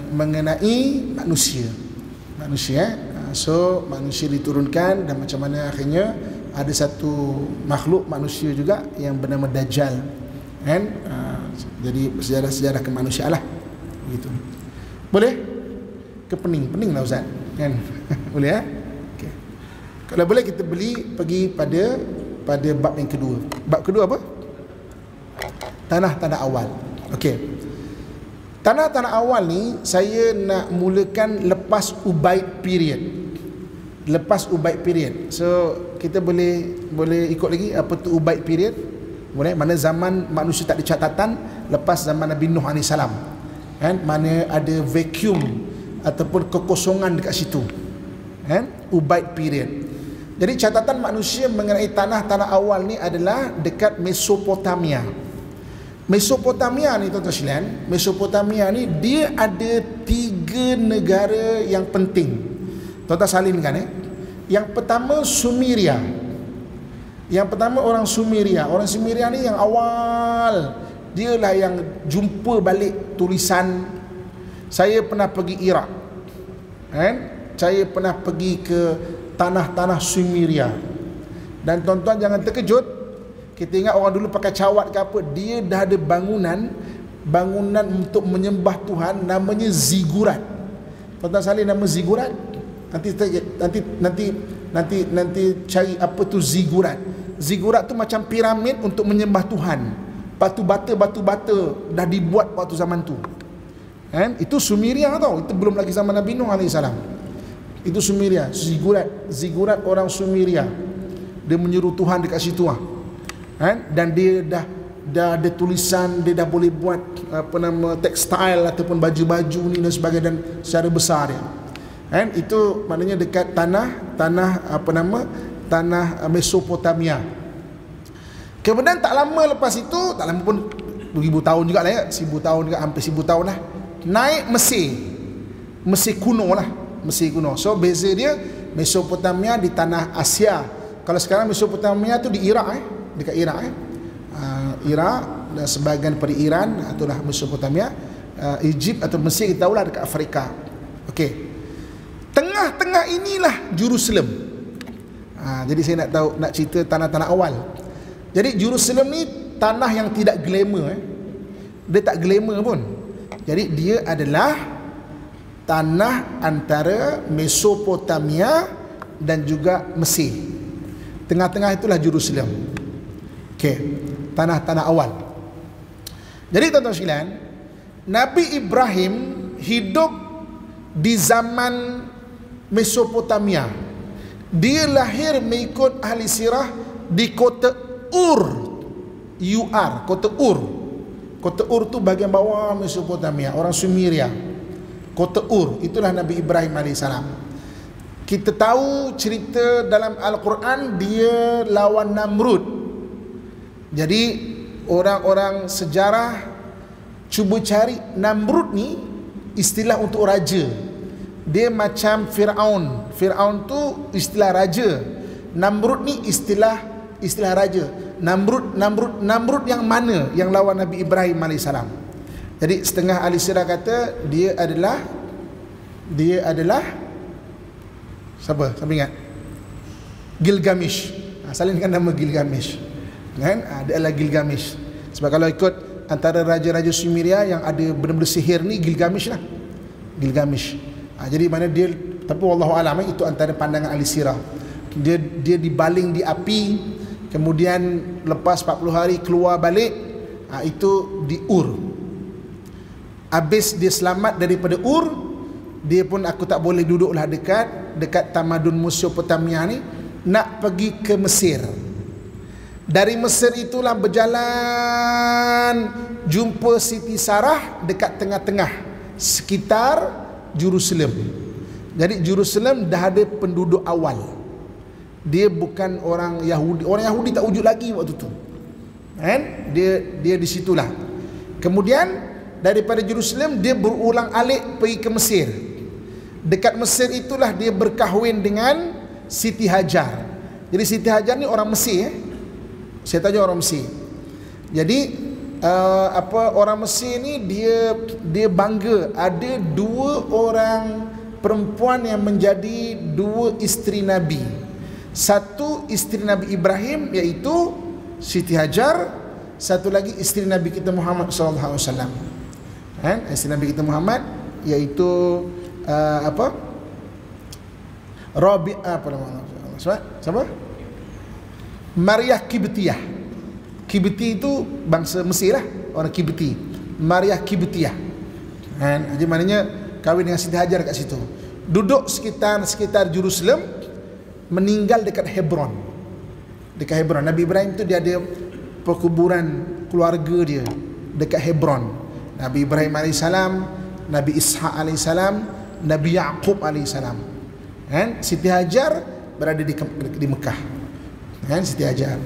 mengenai manusia. So manusia diturunkan, dan macam mana akhirnya ada satu makhluk manusia juga yang bernama Dajjal kan. Jadi sejarah-sejarah kemanusiaan lah begitu. Boleh ke pening lah Ustaz kan? Boleh ya? Okay. Kalau boleh kita pergi pada bab yang kedua. Bab kedua apa? Tanah-tanah awal. Okey. Tanah-tanah awal ni saya nak mulakan lepas Ubaid period. Lepas Ubaid period. So kita boleh ikut lagi apa tu Ubaid period? Boleh, mana zaman manusia tak ada catatan lepas zaman Nabi Nuh AS kan, mana ada vacuum ataupun kekosongan dekat situ kan, Ubaid period. Jadi catatan manusia mengenai tanah-tanah awal ni adalah dekat Mesopotamia. Mesopotamia ni tuan-tuan sekalian, Mesopotamia ni dia ada 3 negara yang penting. Tuan-tuan salinkan Yang pertama Sumeria. Yang pertama orang Sumeria. Orang Sumeria ni yang awal, dialah yang jumpa balik tulisan. Saya pernah pergi Iraq kan? Saya pernah pergi ke tanah-tanah Sumeria. Dan tuan-tuan jangan terkejut, kita ingat orang dulu pakai cawat ke apa, dia dah ada bangunan untuk menyembah Tuhan, namanya zigurat. Tuan-tuan salin nama zigurat. Nanti cari apa tu zigurat. Zigurat tu macam piramid untuk menyembah Tuhan. Batu bata dah dibuat waktu zaman tu kan? Itu Sumeria tau. Itu belum lagi zaman Nabi Nuh AS. Itu Sumeria, zigurat orang Sumeria. Dia menyuruh Tuhan dekat situ kan? Dan dia dah ada tulisan, dia dah boleh buat tekstil ataupun baju-baju ni dan sebagainya, dan secara besar dia kan. Itu maknanya dekat tanah Mesopotamia. Kemudian tak lama lepas itu, tak lama pun 2000 tahun juga lah ya, 1000 tahun juga, hampir 1000 tahun lah, naik Mesir kuno lah, Mesir kuno. So beza dia, Mesopotamia di tanah Asia. Kalau sekarang Mesopotamia tu di Iraq dekat Iraq Iraq dan sebahagian pada Iran, itulah Mesopotamia. Egypt atau Mesir kita tahulah dekat Afrika. Okey. Tengah-tengah inilah Jerusalem. Jadi saya nak cerita tanah-tanah awal. Jadi Jerusalem ni tanah yang tidak glamour Dia tak glamour pun. Jadi dia adalah tanah antara Mesopotamia dan juga Mesir. Tengah-tengah itulah Jerusalem. Okey, tanah-tanah awal. Jadi tuan-tuan sekalian, Nabi Ibrahim hidup di zaman Mesopotamia. Dia lahir mengikut ahli sirah di kota kota Ur. Kota Ur tu bahagian bawah Mesopotamia, orang Sumeria. Kota Ur, itulah Nabi Ibrahim AS. Kita tahu cerita dalam Al-Quran, dia lawan Namrud. Jadi orang-orang sejarah cuba cari Namrud ni istilah untuk raja. Dia macam Firaun. Firaun tu istilah raja. Namrud ni istilah raja. Namrud yang mana yang lawan Nabi Ibrahim alaihissalam. Jadi setengah ahli sirah kata dia adalah siapa? Siapa ingat? Gilgamesh. Salingkan nama Gilgamesh. Kan? Dia adalah Gilgamesh. Sebab kalau ikut antara raja-raja Sumeria yang ada benda-benda sihir ni, Gilgamesh lah. Gilgamesh. Jadi mana dia, tapi wallahu alam, itu antara pandangan ahli sirah. Dia dibaling di api, kemudian lepas 40 hari keluar balik, itu di Ur. Habis dia selamat daripada Ur, dia pun aku tak boleh duduklah dekat tamadun Mesopotamia ni, nak pergi ke Mesir. Dari Mesir itulah berjalan, jumpa Siti Sarah dekat tengah-tengah sekitar Jerusalem. Jadi Jerusalem dah ada penduduk awal. Dia bukan orang Yahudi. Orang Yahudi tak wujud lagi waktu tu. Kan? Dia di situlah. Kemudian daripada Jerusalem dia berulang alik pergi ke Mesir. Dekat Mesir itulah dia berkahwin dengan Siti Hajar. Jadi Siti Hajar ni orang Mesir. Saya tahu orang Mesir. Jadi orang Mesir ni dia bangga ada 2 orang perempuan yang menjadi 2 isteri Nabi. Satu isteri Nabi Ibrahim iaitu Siti Hajar, satu lagi isteri Nabi kita Muhammad sallallahu alaihi wasallam. Kan? Isteri Nabi kita Muhammad iaitu siapa? Maryah Kibtiyah. Kibti itu bangsa Mesir lah, orang Kibti. Maryah Kibtiyah. Jadi maknanya kahwin dengan Siti Hajar kat situ. Duduk sekitar Jerusalem, meninggal dekat Hebron. Dekat Hebron. Nabi Ibrahim tu dia ada perkuburan keluarga dia dekat Hebron. Nabi Ibrahim alaihissalam, Nabi Ishaq alaihissalam, Nabi Yaqub alaihissalam. Siti Hajar berada di Mekah. Siti Hajar.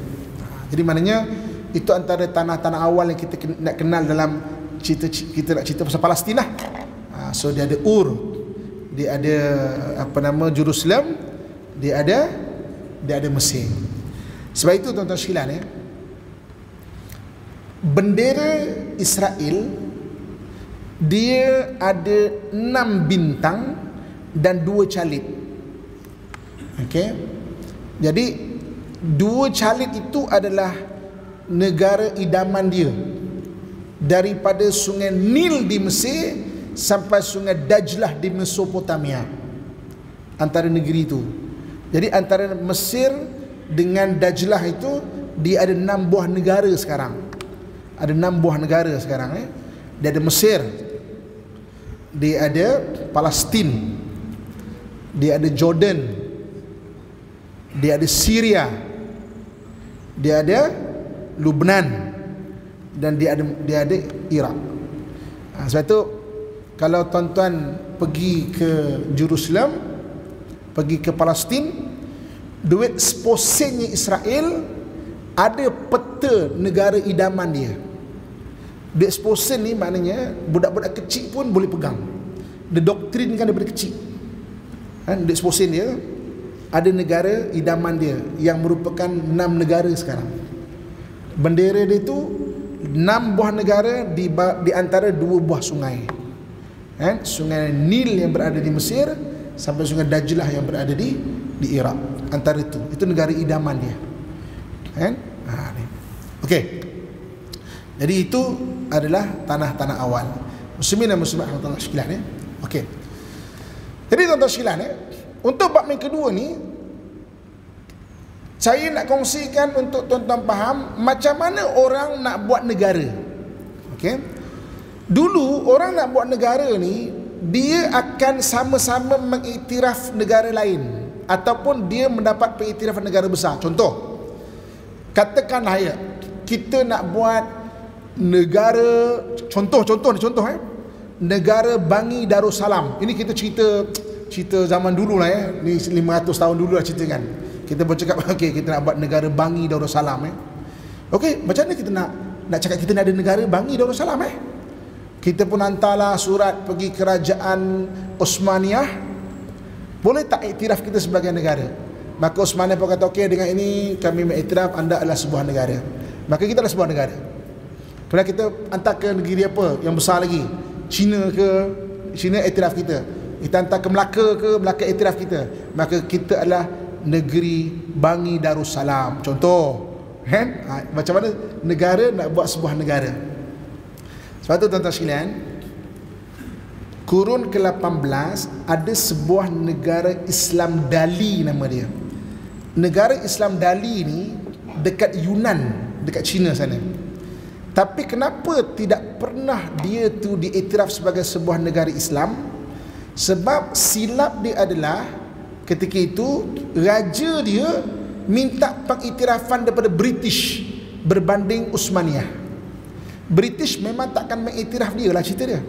Jadi maknanya itu antara tanah-tanah awal yang kita nak kenal dalam kita nak cerita pasal Palestin lah. So dia ada Ur, dia ada Jerusalem, dia ada Mesir. Sebab itu tuan-tuan sekalian, bendera Israel dia ada 6 bintang dan 2 calit. Okey. Jadi 2 calit itu adalah negara idaman dia. Daripada sungai Nil di Mesir sampai sungai Dajlah di Mesopotamia. Antara negeri itu. Jadi antara Mesir dengan Dajlah itu dia ada 6 buah negara sekarang. Ada 6 buah negara sekarang. Dia ada Mesir, dia ada Palestin, dia ada Jordan, dia ada Syria, dia ada Lebanon, dan dia ada Iraq. Sebab itu kalau tuan-tuan pergi ke Jerusalem, pergi ke Palestin, duit seposennya Israel ada peta negara idaman dia. Duit seposen ni maknanya budak-budak kecil pun boleh pegang. Dia doktrinkan daripada kecil. Duit seposen dia ada negara idaman dia yang merupakan 6 negara sekarang. Bendera dia tu 6 buah negara di antara 2 buah sungai. Sungai Nil yang berada di Mesir sampai sungai Dajlah yang berada di Iraq. Antara itu negara idaman dia. Okey. Jadi itu adalah tanah-tanah awal. Muslimin dan muslimat rahmatullah sekalian. Okey. Jadi tuan-tuan sekalian, untuk bab yang kedua ni saya nak kongsikan untuk tuan-tuan faham macam mana orang nak buat negara. Okey. Dulu orang nak buat negara ni, dia akan sama-sama mengiktiraf negara lain ataupun dia mendapat pengiktirafan negara besar. Contoh, katakanlah kita nak buat negara, contoh negara Bangi Darussalam. Ini kita cerita zaman dulu lah ni 500 tahun dulu lah cerita kan. Kita bercakap kita nak buat negara Bangi Darussalam Okey, macam mana kita nak cakap kita nak ada negara Bangi Darussalam Kita pun hantarlah surat pergi kerajaan Osmaniyah. Boleh tak iktiraf kita sebagai negara? Maka Uthmaniyah pun kata, okey, dengan ini kami mengiktiraf anda adalah sebuah negara. Maka kita adalah sebuah negara. Kemudian kita hantar ke negeri apa yang besar lagi, China ke, China iktiraf kita. Kita hantar ke Melaka ke, Melaka iktiraf kita. Maka kita adalah negeri Bangi Darussalam, contoh. Kan? Macam mana negara nak buat sebuah negara. Sebab tu tuan-tuan sekalian, kurun ke-18 ada sebuah negara Islam Dali nama dia. Negara Islam Dali ni dekat Yunan, dekat China sana. Tapi kenapa tidak pernah dia tu diiktiraf sebagai sebuah negara Islam? Sebab silap dia adalah ketika itu raja dia minta pengiktirafan daripada British berbanding Uthmaniyah. British memang takkan mengiktiraf dia lah cerita dia.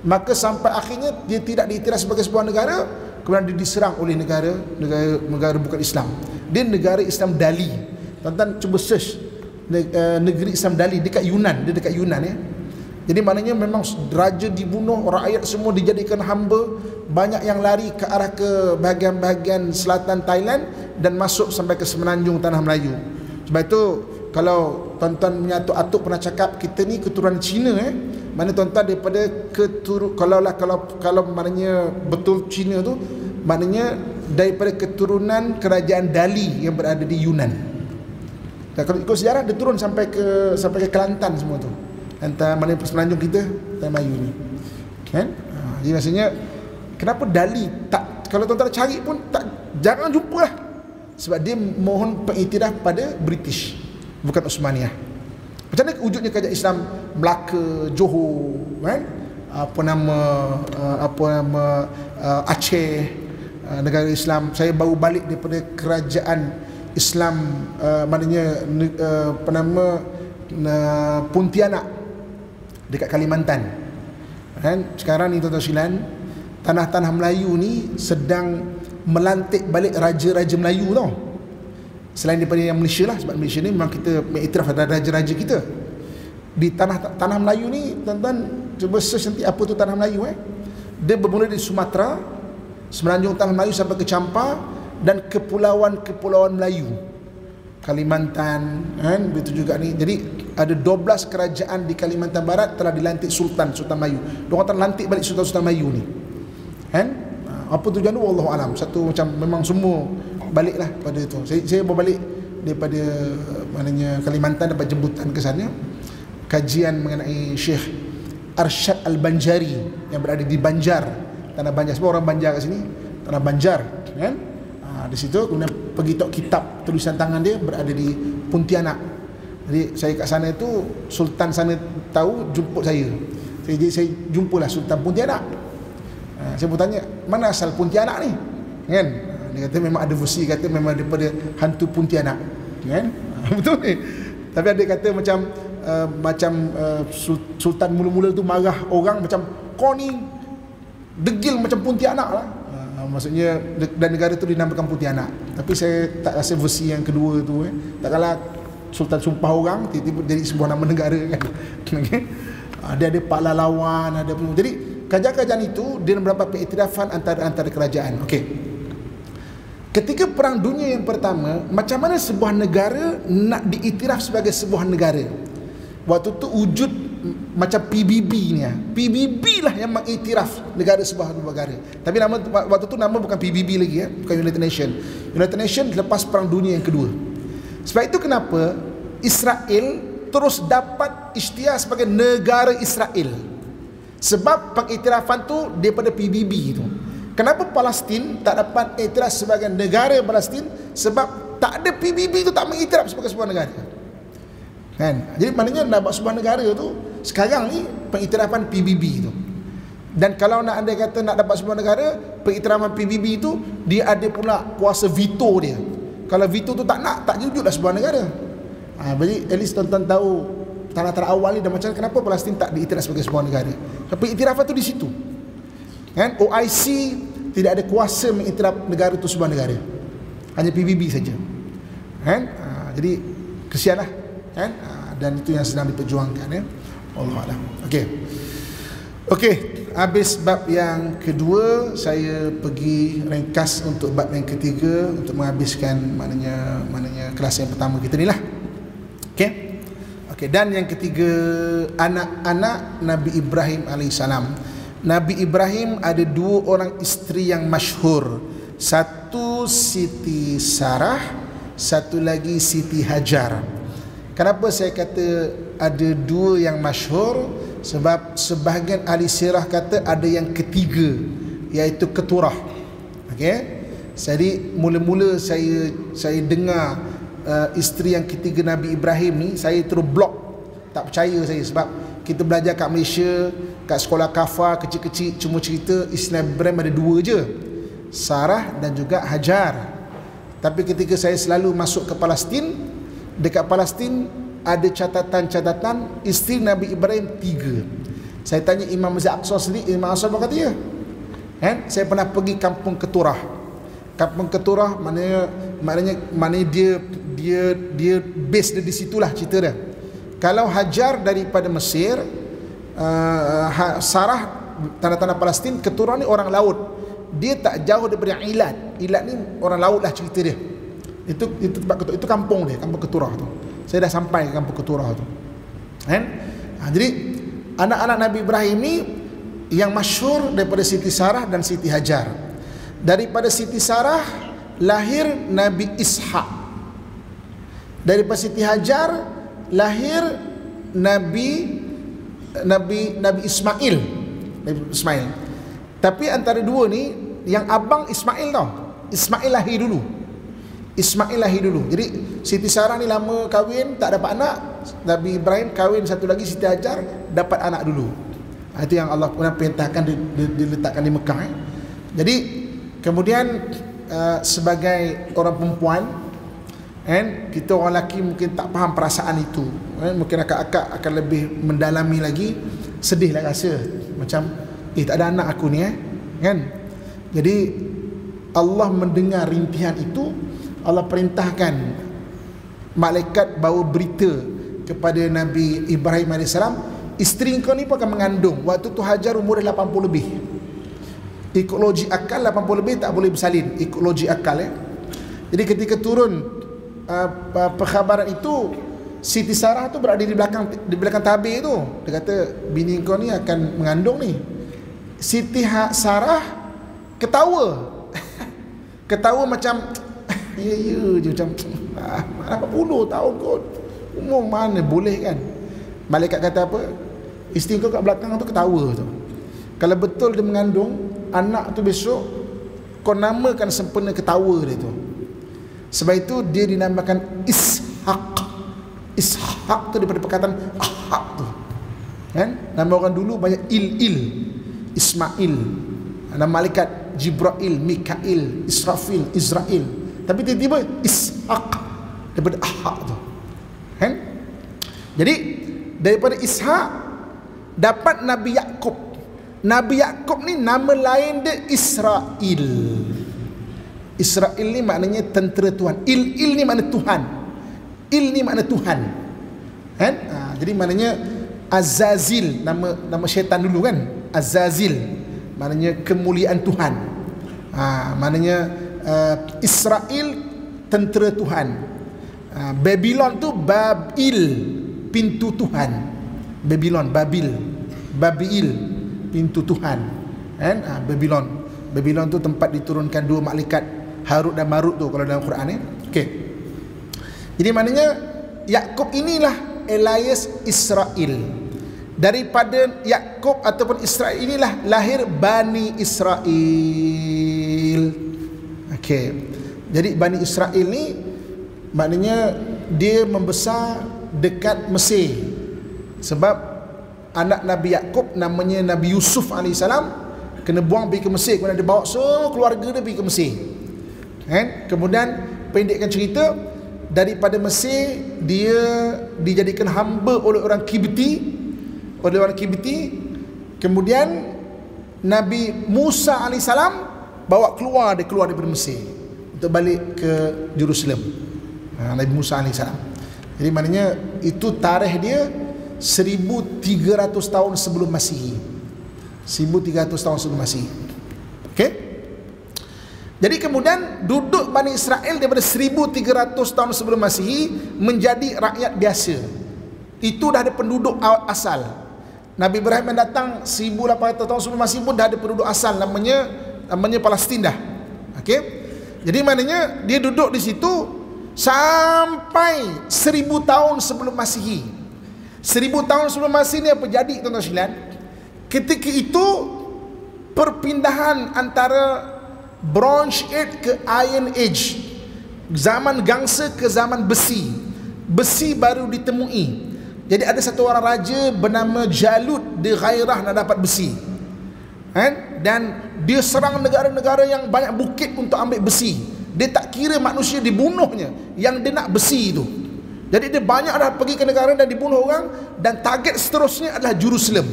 Maka sampai akhirnya dia tidak diiktiraf sebagai sebuah negara, kemudian dia diserang oleh negara bukan Islam. Dia negara Islam Dali. Tuan-tuan cuba search negeri Islam Dali dekat Yunan, dia dekat Yunan ya. Jadi maknanya memang raja dibunuh, rakyat semua dijadikan hamba, banyak yang lari ke arah ke bahagian-bahagian selatan Thailand dan masuk sampai ke semenanjung Tanah Melayu. Sebab itu kalau tuan-tuan punya atuk-atuk pernah cakap kita ni keturunan Cina mana tuan-tuan daripada kalau maknanya betul Cina tu, maknanya daripada keturunan kerajaan Dali yang berada di Yunan. Dan kalau ikut sejarah dia turun sampai ke Kelantan semua tu. Antara mana semenanjung kita Tanah Melayu ni. Kan? Jadi maksudnya kenapa Dali tak, kalau tuan-tuan cari pun tak, jangan jumpa lah. Sebab dia mohon pengiktiraf pada British, bukan Uthmaniyah. Macam mana wujudnya kerajaan Islam Melaka, Johor, kan? Aceh, negara Islam. Saya baru balik daripada kerajaan Islam Pontianak dekat Kalimantan. Kan? Sekarang ni tuan-tuan sekalian, tanah-tanah Melayu ni sedang melantik balik raja-raja Melayu tau. Selain daripada yang Malaysia lah, sebab Malaysia ni memang kita mengiktiraf ada raja-raja kita. Di tanah Melayu ni, tuan-tuan cuba search nanti apa tu tanah Melayu Dia bermula dari Sumatera, semenanjung Tanah Melayu sampai ke Champa dan kepulauan-kepulauan Melayu. Kalimantan, kan? Begitu juga ni. Jadi ada 12 kerajaan di Kalimantan Barat telah dilantik Sultan Melayu. Diorang telah lantik balik Sultan Melayu ni. Kan? Apa tujuan tu wallahu alam. Satu macam memang semua baliklah pada itu. Saya bawa balik daripada maknanya Kalimantan, dapat jemputan ke sana. Kajian mengenai Syekh Arsyad Al-Banjari yang berada di Banjar, tanah Banjar. Semua orang Banjar kat sini, tanah Banjar, kan? Di situ kemudian pergi tok kitab tulisan tangan dia berada di Pontianak. Jadi saya kat sana itu, sultan sana tahu jemput saya. Jadi saya jumpalah Sultan Pontianak. Saya pun tanya, mana asal Pontianak ni? Kan? Dia kata memang ada versi kata memang daripada hantu Pontianak. Kan? Betul ni. Tapi ada kata macam sultan mula-mula tu marah orang macam kau ni degil macam Pontianak lah. Maksudnya dan negara tu dinamakan Pontianak. Tapi saya tak rasa versi yang kedua tu tak kalah sultan sumpah orang tiba-tiba jadi sebuah nama negara kan. Okay? Dia ada pahlawan, ada pun. Jadi kerajaan itu dia mendapat pengiktirafan antara kerajaan. Okey. Ketika Perang Dunia yang pertama, macam mana sebuah negara nak diiktiraf sebagai sebuah negara? Waktu tu wujud macam PBB ni. PBB lah yang mengiktiraf negara sebuah negara. Tapi nama waktu tu nama bukan PBB lagi bukan United Nations. United Nations lepas Perang Dunia yang kedua. Sebab itu kenapa Israel terus dapat isytiar sebagai negara Israel. Sebab pengiktirafan tu daripada PBB tu. Kenapa Palestin tak dapat iktiraf sebagai negara Palestin? Sebab tak ada PBB tu tak mengiktiraf sebagai sebuah negara. Kan? Jadi maknanya nak buat sebuah negara tu sekarang ni pengiktirafan PBB tu. Dan kalau nak anda kata nak dapat sebuah negara, pengiktirafan PBB tu dia ada pula kuasa veto dia. Kalau veto tu tak nak, tak wujudlah sebuah negara. Jadi at least tuan-tuan tahu tanah-tanah awal ni dah macam kenapa Palestin tak diiktiraf sebagai sebuah negara. Tapi iktirafan tu di situ. Kan? OIC tidak ada kuasa mengiktiraf negara tu sebuah negara. Hanya PBB saja. Kan? Jadi kesianlah. Kan? Dan itu yang sedang diperjuangkan Allah Alam. Okey. Okey, habis bab yang kedua, saya pergi ringkas untuk bab yang ketiga untuk menghabiskan maknanya kelas yang pertama kita ni lah. Okey. Okey, dan yang ketiga, anak-anak Nabi Ibrahim alaihissalam. Nabi Ibrahim ada dua orang isteri yang masyhur. Satu Siti Sarah, satu lagi Siti Hajar. Kenapa saya kata ada dua yang masyhur? Sebab sebahagian ahli sirah kata ada yang ketiga, iaitu Keturah. Okey. Jadi mula-mula saya dengar isteri yang ketiga Nabi Ibrahim ni, saya terus blok, tak percaya saya. Sebab kita belajar kat Malaysia, kat sekolah kafar kecil-kecil, cuma cerita isteri Nabi Ibrahim ada dua je, Sarah dan juga Hajar. Tapi ketika saya selalu masuk ke Palestin, dekat Palestin ada catatan-catatan isteri Nabi Ibrahim 3. Saya tanya Imam Masjid Aqsa sendiri, Imam Aqsa apa kata dia? Kan? Saya pernah pergi kampung Keturah. Kampung Keturah maknanya dia base dia di situlah cerita dia. Kalau Hajar daripada Mesir, Sarah tanah-tanah Palestin, Keturah ni orang laut. Dia tak jauh daripada Ilat. Ilat ni orang laut lah cerita dia. Itu tempat Keturah, itu kampung dia, kampung Keturah tu. Saya dah sampai ke kampung Keturah tu. Kan? Jadi anak-anak Nabi Ibrahim ni yang masyhur daripada Siti Sarah dan Siti Hajar. Daripada Siti Sarah lahir Nabi Ishak. Daripada Siti Hajar lahir Nabi Ismail. Nabi Ismail. Tapi antara dua ni, yang abang Ismail tau. Ismail lahir dulu. Jadi Siti Sarah ni lama kahwin, tak dapat anak. Nabi Ibrahim kahwin satu lagi, Siti Hajar, dapat anak dulu. Itu yang Allah pernah perintahkan diletakkan di Mekah. Jadi kemudian sebagai orang perempuan, kita orang lelaki mungkin tak faham perasaan itu. Mungkin akak-akak akan lebih mendalami lagi. Sedih lah rasa macam tak ada anak aku ni kan. Jadi Allah mendengar rintihan itu, Allah perintahkan malaikat bawa berita kepada Nabi Ibrahim AS, isteri kau ni pun akan mengandung. Waktu tu Hajar umur 80 lebih. Ikut logik akal 80 lebih tak boleh bersalin, ikut logik akal Jadi ketika turun perkhabaran itu, Siti Sarah tu berada di belakang tabir tu. Dia kata bini kau ni akan mengandung ni. Siti Sarah ketawa. Ketawa macam ya je, macam 80 tahun kot, umur mana boleh kan. Malaikat kata apa? Isteri kau kat belakang tu ketawa tu. Kalau betul dia mengandung anak tu besok, kau namakan sempena ketawa dia tu. Sebab itu dia dinamakan Ishak. Ishak tu daripada perkataan ahak tu kan. Nama orang dulu banyak Ismail, nama malaikat Jibril, Mikail, Israfil, Israel. Tapi tiba-tiba Ishak daripada ahak tu kan. Jadi daripada Ishak dapat Nabi Yaqub. Nabi Yaqub ni nama lain dia Israel. Israel ni maknanya tentera Tuhan. Il ni makna Tuhan. Il ni makna Tuhan kan. Jadi maknanya Azazil, nama syaitan dulu kan. Azazil maknanya kemuliaan Tuhan. Maknanya Israel tentera Tuhan. Babylon tu Babil, pintu Tuhan. Babil, pintu Tuhan kan. Babylon tu tempat diturunkan dua malaikat Harut dan Marut tu kalau dalam Quran Okey. Jadi maknanya Yaqub inilah Elias Israel. Daripada Yaqub ataupun Israel inilah lahir Bani Israel. Okey. Jadi Bani Israel ni maknanya dia membesar dekat Mesir. Sebab anak Nabi Yaqub namanya Nabi Yusuf AS kena buang pergi ke Mesir. Kemudian dia bawa semua keluarga dia pergi ke Mesir kan? Kemudian pendekkan cerita, daripada Mesir dia dijadikan hamba oleh orang Kibti. Kemudian Nabi Musa AS bawa keluar daripada Mesir untuk balik ke Jerusalem. Nabi Musa AS. Jadi maknanya itu tarikh dia 1300 tahun sebelum Masihi. 1300 tahun sebelum Masihi. Okey. Jadi kemudian duduk Bani Israel daripada 1300 tahun sebelum Masihi menjadi rakyat biasa. Itu dah ada penduduk asal. Nabi Ibrahim yang datang 1800 tahun sebelum Masihi pun dah ada penduduk asal, namanya Palestin dah. Okey. Jadi maknanya dia duduk di situ sampai 1000 tahun sebelum Masihi. 1000 tahun sebelum Masihi ni apa jadi, tuan-tuan sekalian? Ketika itu perpindahan antara Bronze Age ke Iron Age, zaman gangsa ke zaman besi. Besi baru ditemui. Jadi ada satu orang raja bernama Jalut, dia gairah nak dapat besi, dan dia serang negara-negara yang banyak bukit untuk ambil besi. Dia tak kira manusia dibunuhnya, yang dia nak besi itu. Jadi dia banyak dah pergi ke negara dan dibunuh orang, dan target seterusnya adalah Jerusalem.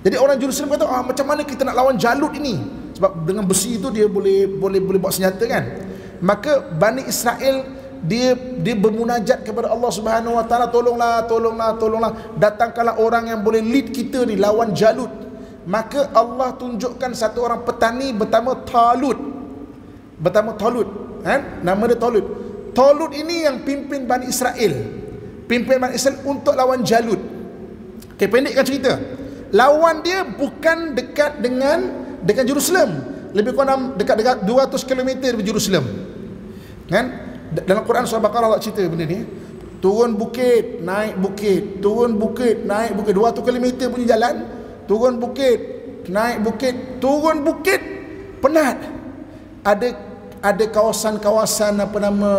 Jadi orang Jerusalem kata, macam mana kita nak lawan Jalut ini? Sebab dengan besi itu dia boleh bawa senjata kan. Maka Bani Israel dia bermunajat kepada Allah Subhanahu Wa Taala, tolonglah, datangkanlah orang yang boleh lead kita ni lawan Jalut. Maka Allah tunjukkan satu orang petani bernama Talut. Nama dia Talut. Talut ini yang pimpin Bani Israel. Pimpin Bani Israel untuk lawan Jalut. Okey, pendekkan cerita. Lawan dia bukan dekat dengan Jerusalem, lebih kurang dekat 200 km dari Jerusalem. Kan? Dalam Quran surah Baqarah Allah cerita benda ni. Turun bukit, naik bukit, turun bukit, naik bukit, 200 km punya jalan. Turun bukit, naik bukit, turun bukit, penat. Ada kawasan-kawasan apa nama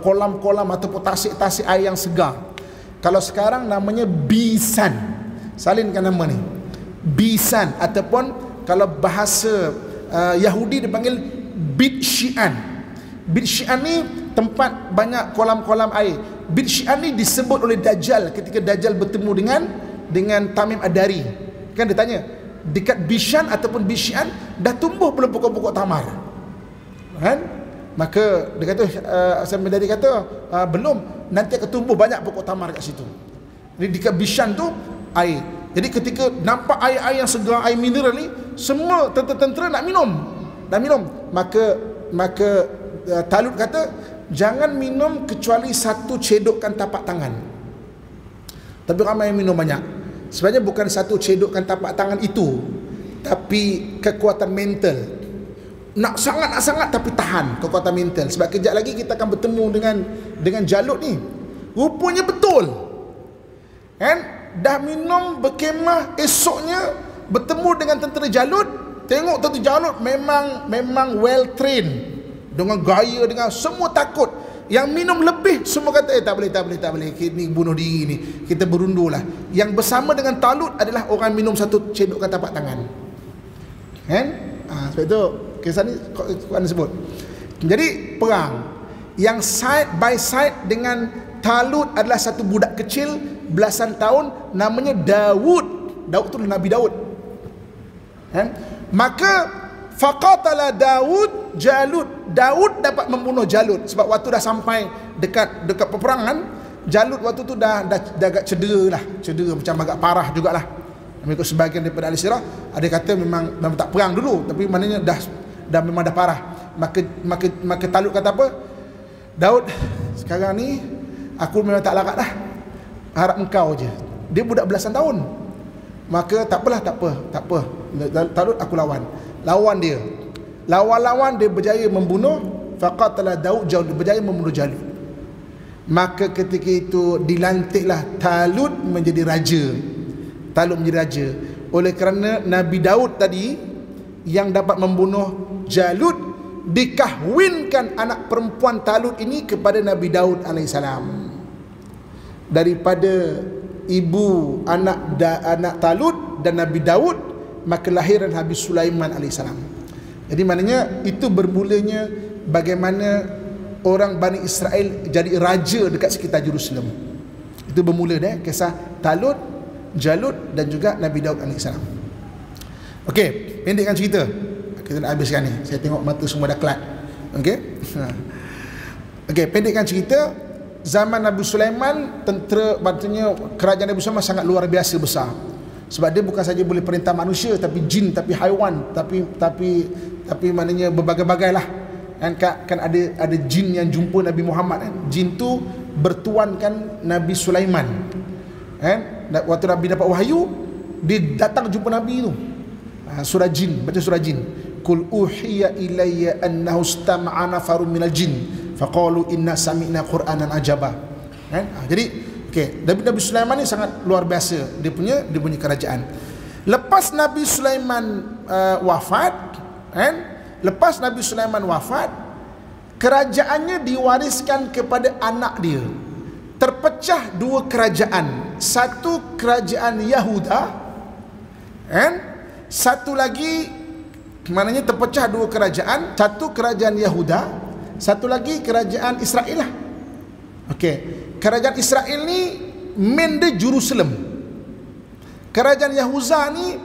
kolam-kolam ataupun tasik-tasik air yang segar. Kalau sekarang namanya Bisan. Salinkan nama ni, Bisan, ataupun kalau bahasa Yahudi dipanggil Bit Syi'an. Bit Syi'an ni tempat banyak kolam-kolam air. Bit Syi'an ni disebut oleh Dajjal ketika Dajjal bertemu dengan Tamim Ad-Dari. Kan dia tanya, dekat Bishan ataupun Bisyan dah tumbuh belum pokok-pokok tamar? Kan? Maka dia kata, Tamim Ad-Dari kata, belum, nanti akan tumbuh banyak pokok tamar kat situ. Jadi dekat Bishan tu air. Jadi ketika nampak air-air yang segar, air mineral ni, semua tentera-tentera nak minum. Maka Talut kata, jangan minum kecuali satu cedokkan tapak tangan. Tapi ramai yang minum banyak. Sebenarnya bukan satu cedokkan tapak tangan itu, tapi kekuatan mental. Nak sangat tapi tahan, kekuatan mental. Sebab kejap lagi kita akan bertemu dengan Jalut ni. Rupanya betul. Kan? Dah minum berkemah, esoknya bertemu dengan tentera Jalut. Tengok tentera Jalut memang well trained, dengan gaya, dengan semua takut. Yang minum lebih semua kata, tak boleh, ni bunuh diri ni, kita berundulah. Yang bersama dengan Talut adalah orang minum satu cedokkan tapak tangan. Kan? Sebab itu kisah ni Quran sebut. Jadi perang yang side by side dengan Talut adalah satu budak kecil belasan tahun, namanya Daud. Daud tu Nabi Daud. Kan? Maka faqatala Daud Jalut. Daud dapat membunuh Jalut sebab waktu dah sampai dekat peperangan. Jalut waktu tu dah agak cedera macam agak parah jugalah. Mengikut sebahagian daripada ahli sirah, ada kata memang tak perang dulu, tapi maknanya dah memang dah parah. Maka Talut kata apa? Daud, sekarang ni aku memang tak larat dah, harap engkau je. Dia budak belasan tahun. Maka tak apa. Talut, aku lawan dia. Lawan dia berjaya membunuh. Faqatala Daud Jalut, dia berjaya membunuh Jalut. Maka ketika itu dilantiklah Talut menjadi raja. Oleh kerana Nabi Daud tadi yang dapat membunuh Jalut, dikahwinkan anak perempuan Talut ini kepada Nabi Daud AS. Daripada ibu anak Talut dan Nabi Daud, maka lahir Nabi Sulaiman AS. Jadi maknanya itu bermulanya bagaimana orang Bani Israel jadi raja dekat sekitar Jerusalem. Itu bermula kisah Talut, Jalut dan juga Nabi Daud AS. Okey, pendekkan cerita. Kita nak habiskan ni. Saya tengok mata semua dah kelat. Okey, pendekkan cerita. Zaman Nabi Sulaiman, tentera, maksudnya kerajaan Nabi Sulaiman sangat luar biasa besar. Sebab dia bukan saja boleh perintah manusia, tapi jin, tapi haiwan, tapi maknanya berbagai-bagai lah. Kan ada jin yang jumpa Nabi Muhammad kan. Jin tu bertuankan Nabi Sulaiman kan. Waktu Nabi dapat wahyu, dia datang jumpa Nabi tu. Surah jin, baca surah jin. Qul uhiya ilayya annahu istama'a nafarun minal jin faqalu inna sami'na qur'anan ajaba. Kan? Jadi okey, Nabi Sulaiman ni sangat luar biasa dia punya kerajaan. Lepas Nabi Sulaiman wafat kan? Lepas Nabi Sulaiman wafat, kerajaannya diwariskan kepada anak dia. Terpecah dua kerajaan. Satu kerajaan Yahuda kan? Satu lagi, maknanya terpecah dua kerajaan. Satu kerajaan Yahuda, satu lagi kerajaan Israel lah. Okey, kerajaan Israel ni main dia Jerusalem. Kerajaan Yahuda ni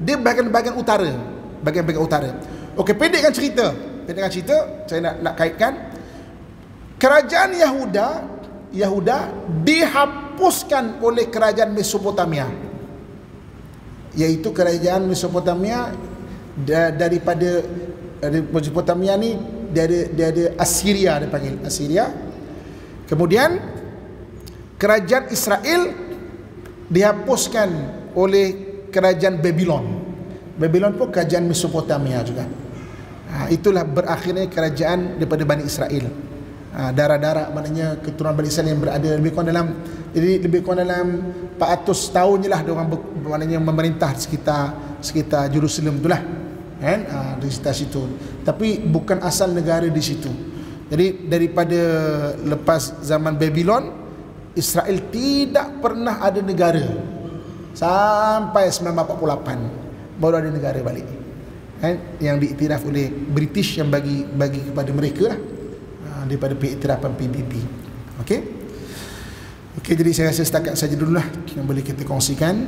dia bahagian utara. Bahagian utara. Okey, pendekkan cerita, saya nak kaitkan. Kerajaan Yahuda dihapuskan oleh kerajaan Mesopotamia. Iaitu kerajaan Mesopotamia daripada Mesopotamia ni dia ada Assyria, dia panggil Assyria. Kemudian kerajaan Israel dihapuskan oleh kerajaan Babylon. Babylon pun kerajaan Mesopotamia juga. Itulah berakhirnya kerajaan daripada Bani Israel. Darah-darah maknanya keturunan Bani Israel yang berada lebih kurang dalam 400 tahun je lah diorang maknanya memerintah sekitar Jerusalem itulah kan, di sekitar situ. Tapi bukan asal negara di situ. Jadi daripada lepas zaman Babylon, Israel tidak pernah ada negara sampai 1948 baru ada negara balik kan, yang diiktiraf oleh British, yang bagi kepada mereka lah daripada pengiktirafan PBB. Okey, jadi saya rasa setakat saja dululah yang boleh kita kongsikan.